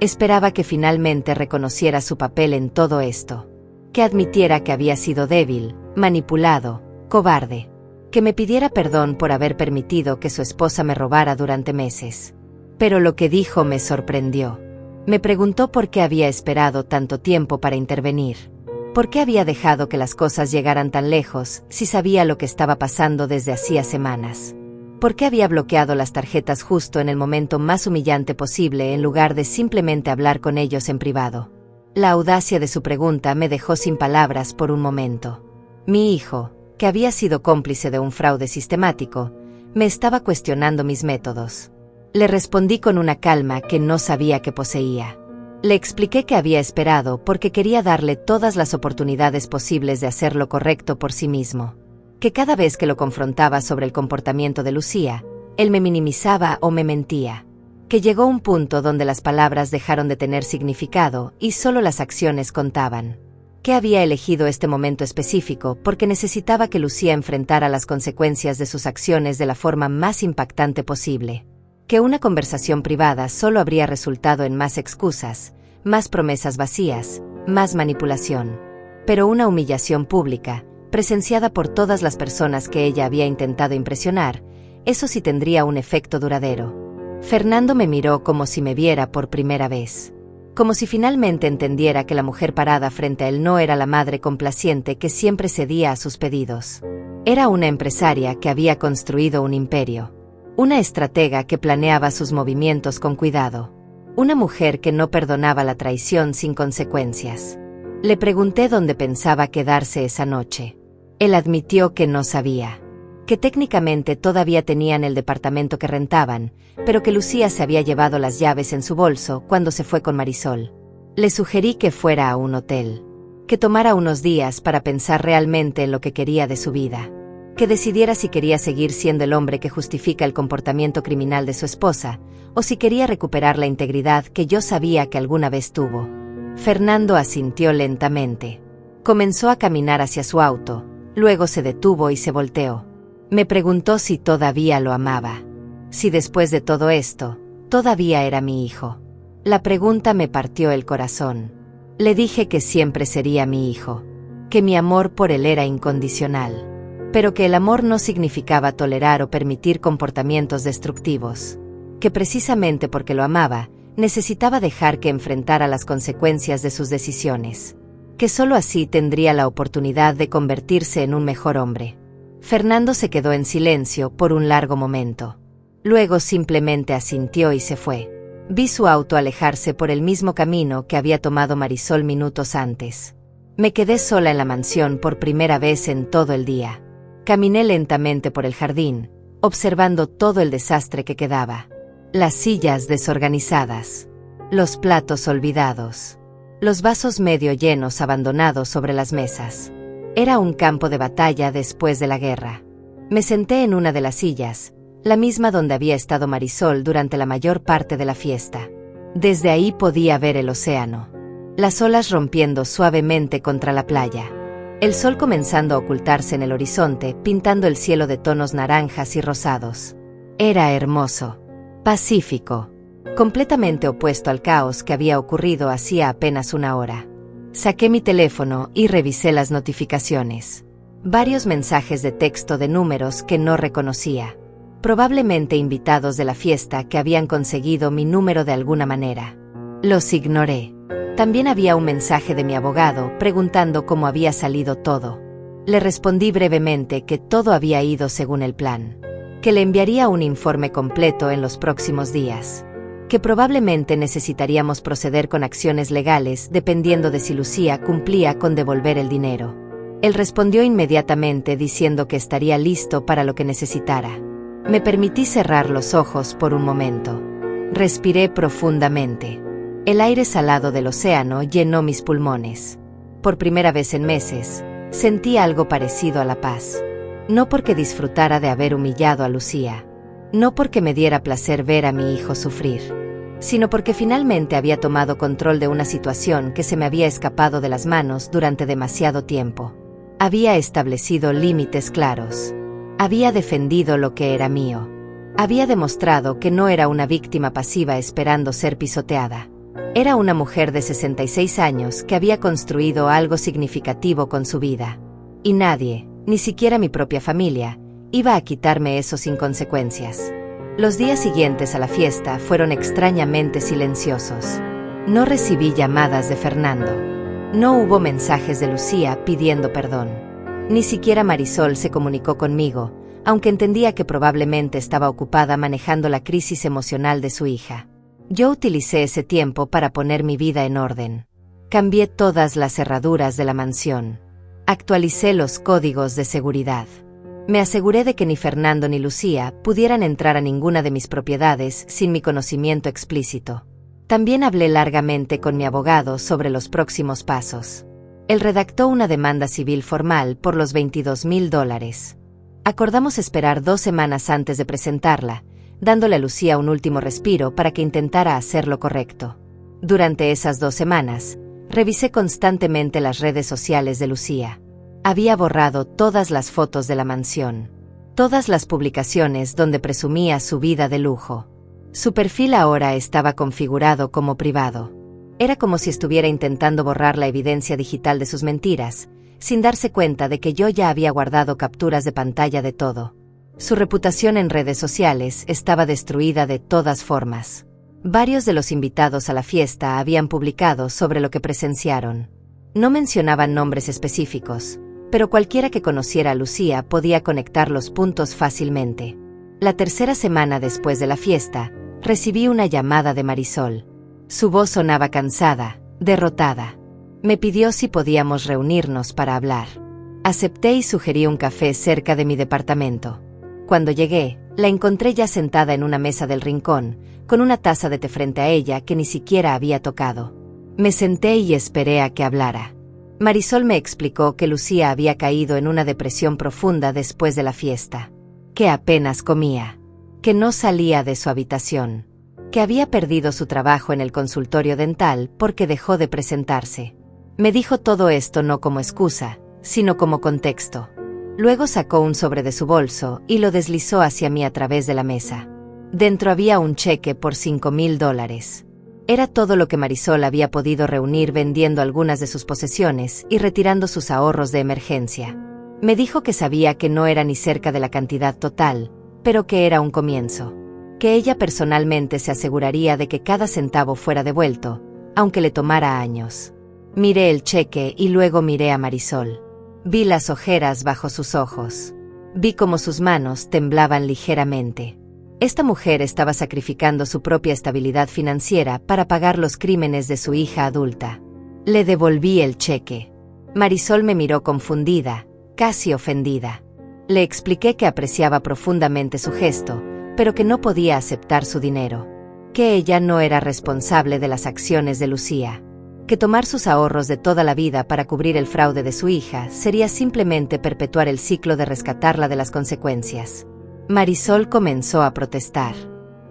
Esperaba que finalmente reconociera su papel en todo esto. Que admitiera que había sido débil, manipulado, cobarde. Que me pidiera perdón por haber permitido que su esposa me robara durante meses. Pero lo que dijo me sorprendió. Me preguntó por qué había esperado tanto tiempo para intervenir. ¿Por qué había dejado que las cosas llegaran tan lejos si sabía lo que estaba pasando desde hacía semanas? ¿Por qué había bloqueado las tarjetas justo en el momento más humillante posible en lugar de simplemente hablar con ellos en privado? La audacia de su pregunta me dejó sin palabras por un momento. Mi hijo, que había sido cómplice de un fraude sistemático, me estaba cuestionando mis métodos. Le respondí con una calma que no sabía que poseía. Le expliqué que había esperado porque quería darle todas las oportunidades posibles de hacer lo correcto por sí mismo. Que cada vez que lo confrontaba sobre el comportamiento de Lucía, él me minimizaba o me mentía. que llegó un punto donde las palabras dejaron de tener significado y solo las acciones contaban. Que había elegido este momento específico porque necesitaba que Lucía enfrentara las consecuencias de sus acciones de la forma más impactante posible. Que una conversación privada solo habría resultado en más excusas, más promesas vacías, más manipulación. Pero una humillación pública, presenciada por todas las personas que ella había intentado impresionar, eso sí tendría un efecto duradero. Fernando me miró como si me viera por primera vez. Como si finalmente entendiera que la mujer parada frente a él no era la madre complaciente que siempre cedía a sus pedidos. Era una empresaria que había construido un imperio. Una estratega que planeaba sus movimientos con cuidado. Una mujer que no perdonaba la traición sin consecuencias. Le pregunté dónde pensaba quedarse esa noche. Él admitió que no sabía. Que técnicamente todavía tenían el departamento que rentaban, pero que Lucía se había llevado las llaves en su bolso cuando se fue con Marisol. Le sugerí que fuera a un hotel. Que tomara unos días para pensar realmente en lo que quería de su vida. Que decidiera si quería seguir siendo el hombre que justifica el comportamiento criminal de su esposa, o si quería recuperar la integridad que yo sabía que alguna vez tuvo. Fernando asintió lentamente. Comenzó a caminar hacia su auto, luego se detuvo y se volteó. Me preguntó si todavía lo amaba. Si después de todo esto, todavía era mi hijo. La pregunta me partió el corazón. Le dije que siempre sería mi hijo. Que mi amor por él era incondicional. Pero que el amor no significaba tolerar o permitir comportamientos destructivos. Que precisamente porque lo amaba, necesitaba dejar que enfrentara las consecuencias de sus decisiones. Que solo así tendría la oportunidad de convertirse en un mejor hombre. Fernando se quedó en silencio por un largo momento. Luego simplemente asintió y se fue. Vi su auto alejarse por el mismo camino que había tomado Marisol minutos antes. Me quedé sola en la mansión por primera vez en todo el día. Caminé lentamente por el jardín, observando todo el desastre que quedaba. Las sillas desorganizadas. Los platos olvidados. Los vasos medio llenos abandonados sobre las mesas. Era un campo de batalla después de la guerra. Me senté en una de las sillas, la misma donde había estado Marisol durante la mayor parte de la fiesta. Desde ahí podía ver el océano. Las olas rompiendo suavemente contra la playa. El sol comenzando a ocultarse en el horizonte, pintando el cielo de tonos naranjas y rosados. Era hermoso. Pacífico. Completamente opuesto al caos que había ocurrido hacía apenas una hora. Saqué mi teléfono y revisé las notificaciones. Varios mensajes de texto de números que no reconocía. Probablemente invitados de la fiesta que habían conseguido mi número de alguna manera. Los ignoré. También había un mensaje de mi abogado preguntando cómo había salido todo. Le respondí brevemente que todo había ido según el plan. Que le enviaría un informe completo en los próximos días. Que probablemente necesitaríamos proceder con acciones legales dependiendo de si Lucía cumplía con devolver el dinero. Él respondió inmediatamente diciendo que estaría listo para lo que necesitara. Me permití cerrar los ojos por un momento. Respiré profundamente. El aire salado del océano llenó mis pulmones. Por primera vez en meses, sentí algo parecido a la paz. No porque disfrutara de haber humillado a Lucía. No porque me diera placer ver a mi hijo sufrir, sino porque finalmente había tomado control de una situación que se me había escapado de las manos durante demasiado tiempo. Había establecido límites claros. Había defendido lo que era mío. Había demostrado que no era una víctima pasiva esperando ser pisoteada. Era una mujer de 66 años que había construido algo significativo con su vida. Y nadie, ni siquiera mi propia familia, iba a quitarme eso sin consecuencias. Los días siguientes a la fiesta fueron extrañamente silenciosos. No recibí llamadas de Fernando. No hubo mensajes de Lucía pidiendo perdón. Ni siquiera Marisol se comunicó conmigo, aunque entendía que probablemente estaba ocupada manejando la crisis emocional de su hija. Yo utilicé ese tiempo para poner mi vida en orden. Cambié todas las cerraduras de la mansión. Actualicé los códigos de seguridad. Me aseguré de que ni Fernando ni Lucía pudieran entrar a ninguna de mis propiedades sin mi conocimiento explícito. También hablé largamente con mi abogado sobre los próximos pasos. Él redactó una demanda civil formal por los $22,000. Acordamos esperar 2 semanas antes de presentarla, dándole a Lucía un último respiro para que intentara hacer lo correcto. Durante esas 2 semanas, revisé constantemente las redes sociales de Lucía. Había borrado todas las fotos de la mansión, todas las publicaciones donde presumía su vida de lujo. Su perfil ahora estaba configurado como privado. Era como si estuviera intentando borrar la evidencia digital de sus mentiras, sin darse cuenta de que yo ya había guardado capturas de pantalla de todo. Su reputación en redes sociales estaba destruida de todas formas. Varios de los invitados a la fiesta habían publicado sobre lo que presenciaron. No mencionaban nombres específicos, pero cualquiera que conociera a Lucía podía conectar los puntos fácilmente. La tercera semana después de la fiesta, recibí una llamada de Marisol. Su voz sonaba cansada, derrotada. Me pidió si podíamos reunirnos para hablar. Acepté y sugerí un café cerca de mi departamento. Cuando llegué, la encontré ya sentada en una mesa del rincón, con una taza de té frente a ella que ni siquiera había tocado. Me senté y esperé a que hablara. Marisol me explicó que Lucía había caído en una depresión profunda después de la fiesta, que apenas comía, que no salía de su habitación, que había perdido su trabajo en el consultorio dental porque dejó de presentarse. Me dijo todo esto no como excusa, sino como contexto. Luego sacó un sobre de su bolso y lo deslizó hacia mí a través de la mesa. Dentro había un cheque por $5,000. Era todo lo que Marisol había podido reunir vendiendo algunas de sus posesiones y retirando sus ahorros de emergencia. Me dijo que sabía que no era ni cerca de la cantidad total, pero que era un comienzo. Que ella personalmente se aseguraría de que cada centavo fuera devuelto, aunque le tomara años. Miré el cheque y luego miré a Marisol. Vi las ojeras bajo sus ojos. Vi cómo sus manos temblaban ligeramente. Esta mujer estaba sacrificando su propia estabilidad financiera para pagar los crímenes de su hija adulta. Le devolví el cheque. Marisol me miró confundida, casi ofendida. Le expliqué que apreciaba profundamente su gesto, pero que no podía aceptar su dinero. Que ella no era responsable de las acciones de Lucía. Que tomar sus ahorros de toda la vida para cubrir el fraude de su hija sería simplemente perpetuar el ciclo de rescatarla de las consecuencias. Marisol comenzó a protestar.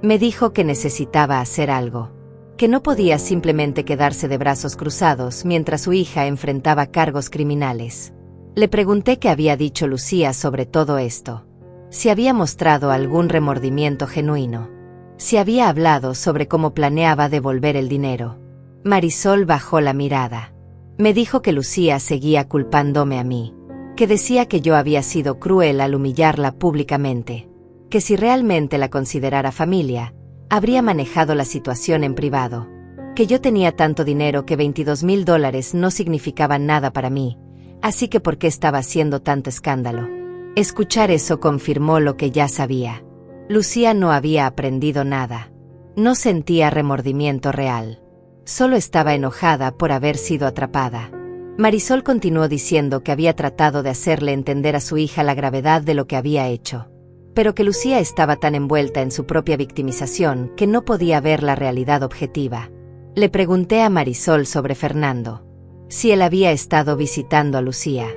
Me dijo que necesitaba hacer algo, que no podía simplemente quedarse de brazos cruzados mientras su hija enfrentaba cargos criminales. Le pregunté qué había dicho Lucía sobre todo esto, si había mostrado algún remordimiento genuino, si había hablado sobre cómo planeaba devolver el dinero. Marisol bajó la mirada. Me dijo que Lucía seguía culpándome a mí, que decía que yo había sido cruel al humillarla públicamente, que si realmente la considerara familia, habría manejado la situación en privado, que yo tenía tanto dinero que $22,000 no significaban nada para mí, así que ¿por qué estaba haciendo tanto escándalo? Escuchar eso confirmó lo que ya sabía. Lucía no había aprendido nada. No sentía remordimiento real. Solo estaba enojada por haber sido atrapada. Marisol continuó diciendo que había tratado de hacerle entender a su hija la gravedad de lo que había hecho, pero que Lucía estaba tan envuelta en su propia victimización que no podía ver la realidad objetiva. Le pregunté a Marisol sobre Fernando, si él había estado visitando a Lucía,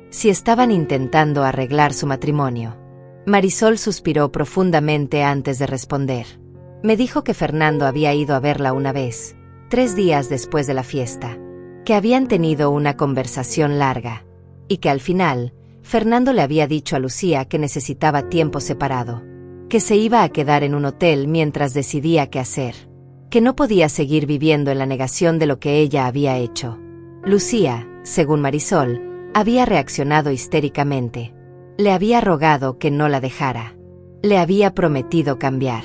si estaban intentando arreglar su matrimonio. Marisol suspiró profundamente antes de responder. Me dijo que Fernando había ido a verla una vez, 3 días después de la fiesta, que habían tenido una conversación larga, y que al final, Fernando le había dicho a Lucía que necesitaba tiempo separado, que se iba a quedar en un hotel mientras decidía qué hacer, que no podía seguir viviendo en la negación de lo que ella había hecho. Lucía, según Marisol, había reaccionado histéricamente. Le había rogado que no la dejara. Le había prometido cambiar.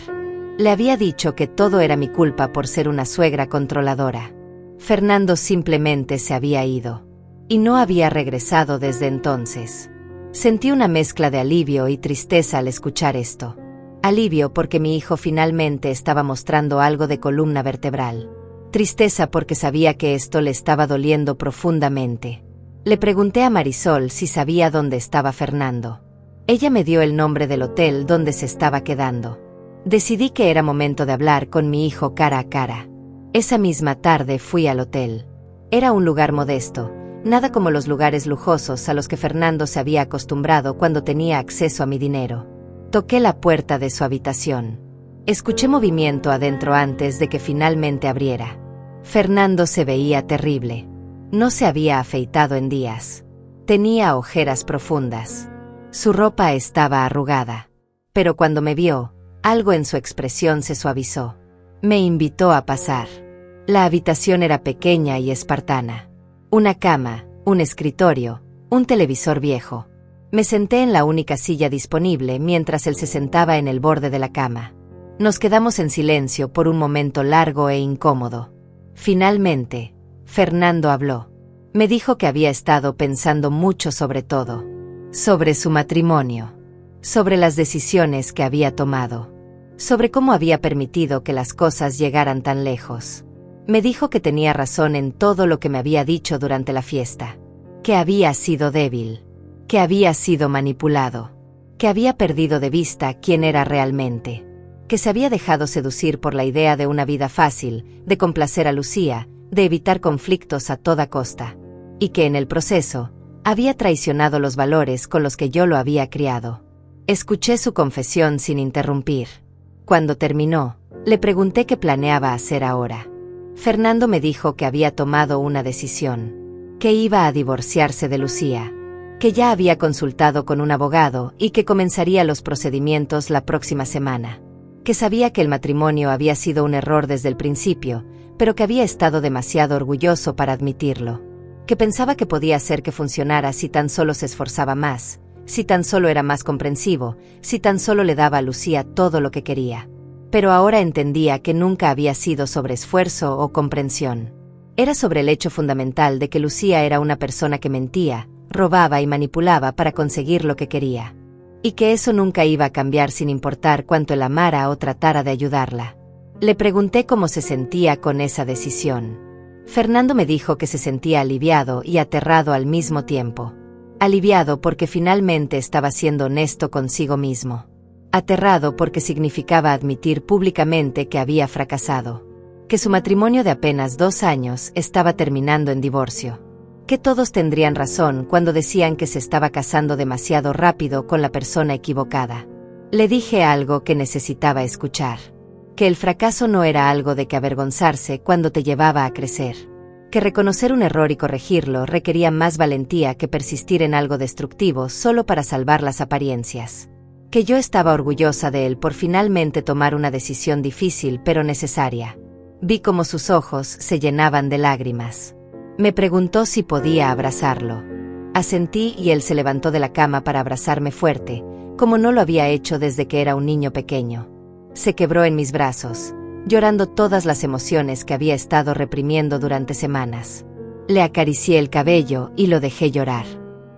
Le había dicho que todo era mi culpa por ser una suegra controladora. Fernando simplemente se había ido. Y no había regresado desde entonces. Sentí una mezcla de alivio y tristeza al escuchar esto. Alivio porque mi hijo finalmente estaba mostrando algo de columna vertebral. Tristeza porque sabía que esto le estaba doliendo profundamente. Le pregunté a Marisol si sabía dónde estaba Fernando. Ella me dio el nombre del hotel donde se estaba quedando. Decidí que era momento de hablar con mi hijo cara a cara. Esa misma tarde fui al hotel. Era un lugar modesto, nada como los lugares lujosos a los que Fernando se había acostumbrado cuando tenía acceso a mi dinero. Toqué la puerta de su habitación. Escuché movimiento adentro antes de que finalmente abriera. Fernando se veía terrible. No se había afeitado en días. Tenía ojeras profundas. Su ropa estaba arrugada. Pero cuando me vio, algo en su expresión se suavizó. Me invitó a pasar. La habitación era pequeña y espartana. Una cama, un escritorio, un televisor viejo. Me senté en la única silla disponible mientras él se sentaba en el borde de la cama. Nos quedamos en silencio por un momento largo e incómodo. Finalmente, Fernando habló. Me dijo que había estado pensando mucho sobre todo. Sobre su matrimonio. Sobre las decisiones que había tomado. Sobre cómo había permitido que las cosas llegaran tan lejos. Me dijo que tenía razón en todo lo que me había dicho durante la fiesta. Que había sido débil. Que había sido manipulado. Que había perdido de vista quién era realmente. Que se había dejado seducir por la idea de una vida fácil, de complacer a Lucía, de evitar conflictos a toda costa. Y que en el proceso, había traicionado los valores con los que yo lo había criado. Escuché su confesión sin interrumpir. Cuando terminó, le pregunté qué planeaba hacer ahora. Fernando me dijo que había tomado una decisión. Que iba a divorciarse de Lucía. Que ya había consultado con un abogado y que comenzaría los procedimientos la próxima semana. Que sabía que el matrimonio había sido un error desde el principio, pero que había estado demasiado orgulloso para admitirlo. Que pensaba que podía hacer que funcionara si tan solo se esforzaba más, si tan solo era más comprensivo, si tan solo le daba a Lucía todo lo que quería. Pero ahora entendía que nunca había sido sobre esfuerzo o comprensión. Era sobre el hecho fundamental de que Lucía era una persona que mentía, robaba y manipulaba para conseguir lo que quería. Y que eso nunca iba a cambiar sin importar cuánto él amara o tratara de ayudarla. Le pregunté cómo se sentía con esa decisión. Fernando me dijo que se sentía aliviado y aterrado al mismo tiempo. Aliviado porque finalmente estaba siendo honesto consigo mismo. Aterrado porque significaba admitir públicamente que había fracasado. Que su matrimonio de apenas 2 años estaba terminando en divorcio. Que todos tendrían razón cuando decían que se estaba casando demasiado rápido con la persona equivocada. Le dije algo que necesitaba escuchar. Que el fracaso no era algo de que avergonzarse cuando te llevaba a crecer. Que reconocer un error y corregirlo requería más valentía que persistir en algo destructivo solo para salvar las apariencias. Que yo estaba orgullosa de él por finalmente tomar una decisión difícil pero necesaria. Vi cómo sus ojos se llenaban de lágrimas. Me preguntó si podía abrazarlo. Asentí y él se levantó de la cama para abrazarme fuerte, como no lo había hecho desde que era un niño pequeño. Se quebró en mis brazos, llorando todas las emociones que había estado reprimiendo durante semanas. Le acaricié el cabello y lo dejé llorar.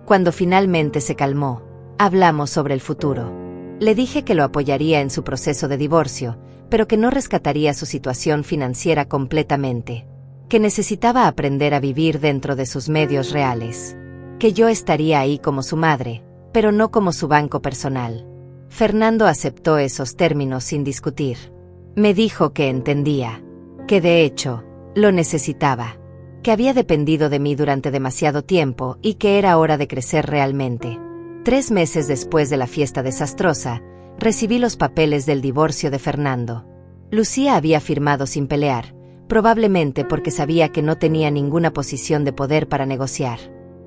Cuando finalmente se calmó, hablamos sobre el futuro. Le dije que lo apoyaría en su proceso de divorcio, pero que no rescataría su situación financiera completamente. Que necesitaba aprender a vivir dentro de sus medios reales. Que yo estaría ahí como su madre, pero no como su banco personal. Fernando aceptó esos términos sin discutir. Me dijo que entendía. Que de hecho, lo necesitaba. Que había dependido de mí durante demasiado tiempo y que era hora de crecer realmente. 3 meses después de la fiesta desastrosa, recibí los papeles del divorcio de Fernando. Lucía había firmado sin pelear, probablemente porque sabía que no tenía ninguna posición de poder para negociar.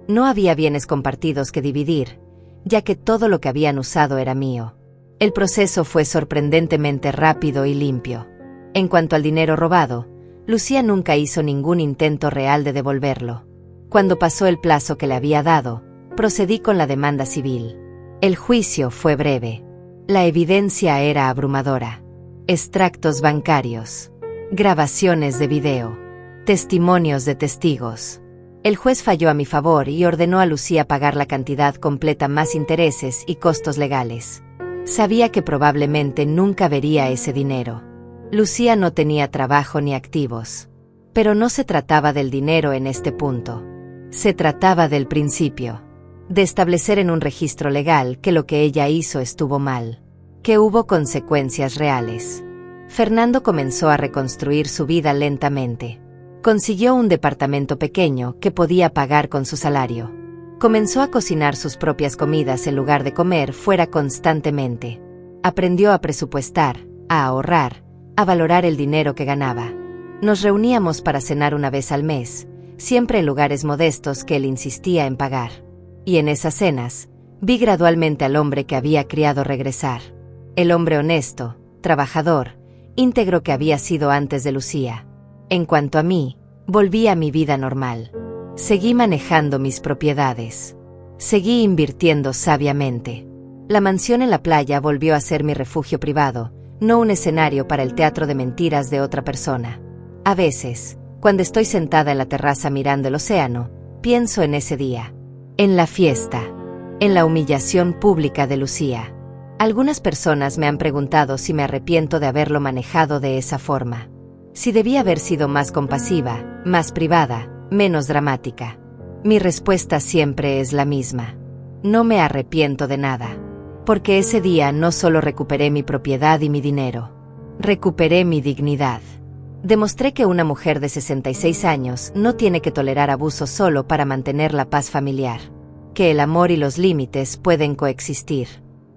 No había bienes compartidos que dividir, ya que todo lo que habían usado era mío. El proceso fue sorprendentemente rápido y limpio. En cuanto al dinero robado, Lucía nunca hizo ningún intento real de devolverlo. Cuando pasó el plazo que le había dado, procedí con la demanda civil. El juicio fue breve. La evidencia era abrumadora. Extractos bancarios, grabaciones de video, testimonios de testigos. El juez falló a mi favor y ordenó a Lucía pagar la cantidad completa más intereses y costos legales. Sabía que probablemente nunca vería ese dinero. Lucía no tenía trabajo ni activos. Pero no se trataba del dinero en este punto. Se trataba del principio. De establecer en un registro legal que lo que ella hizo estuvo mal. Que hubo consecuencias reales. Fernando comenzó a reconstruir su vida lentamente. Consiguió un departamento pequeño que podía pagar con su salario. Comenzó a cocinar sus propias comidas en lugar de comer fuera constantemente. Aprendió a presupuestar, a ahorrar, a valorar el dinero que ganaba. Nos reuníamos para cenar una vez al mes, siempre en lugares modestos que él insistía en pagar. Y en esas cenas, vi gradualmente al hombre que había criado regresar. El hombre honesto, trabajador, íntegro que había sido antes de Lucía. En cuanto a mí, volví a mi vida normal. Seguí manejando mis propiedades. Seguí invirtiendo sabiamente. La mansión en la playa volvió a ser mi refugio privado, no un escenario para el teatro de mentiras de otra persona. A veces, cuando estoy sentada en la terraza mirando el océano, pienso en ese día, en la fiesta, en la humillación pública de Lucía. Algunas personas me han preguntado si me arrepiento de haberlo manejado de esa forma. Si debía haber sido más compasiva, más privada, menos dramática. Mi respuesta siempre es la misma. No me arrepiento de nada. Porque ese día no solo recuperé mi propiedad y mi dinero. Recuperé mi dignidad. Demostré que una mujer de 66 años no tiene que tolerar abuso solo para mantener la paz familiar. Que el amor y los límites pueden coexistir.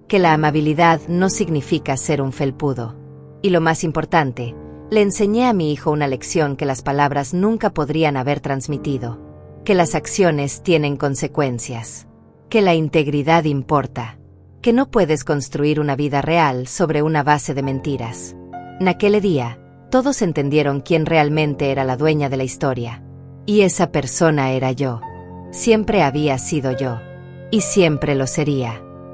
Que la amabilidad no significa ser un felpudo. Y lo más importante, le enseñé a mi hijo una lección que las palabras nunca podrían haber transmitido. Que las acciones tienen consecuencias. Que la integridad importa. Que no puedes construir una vida real sobre una base de mentiras. Naquele día, todos entendieron quién realmente era la dueña de la historia. Y esa persona era yo. Siempre había sido yo. Y siempre lo sería.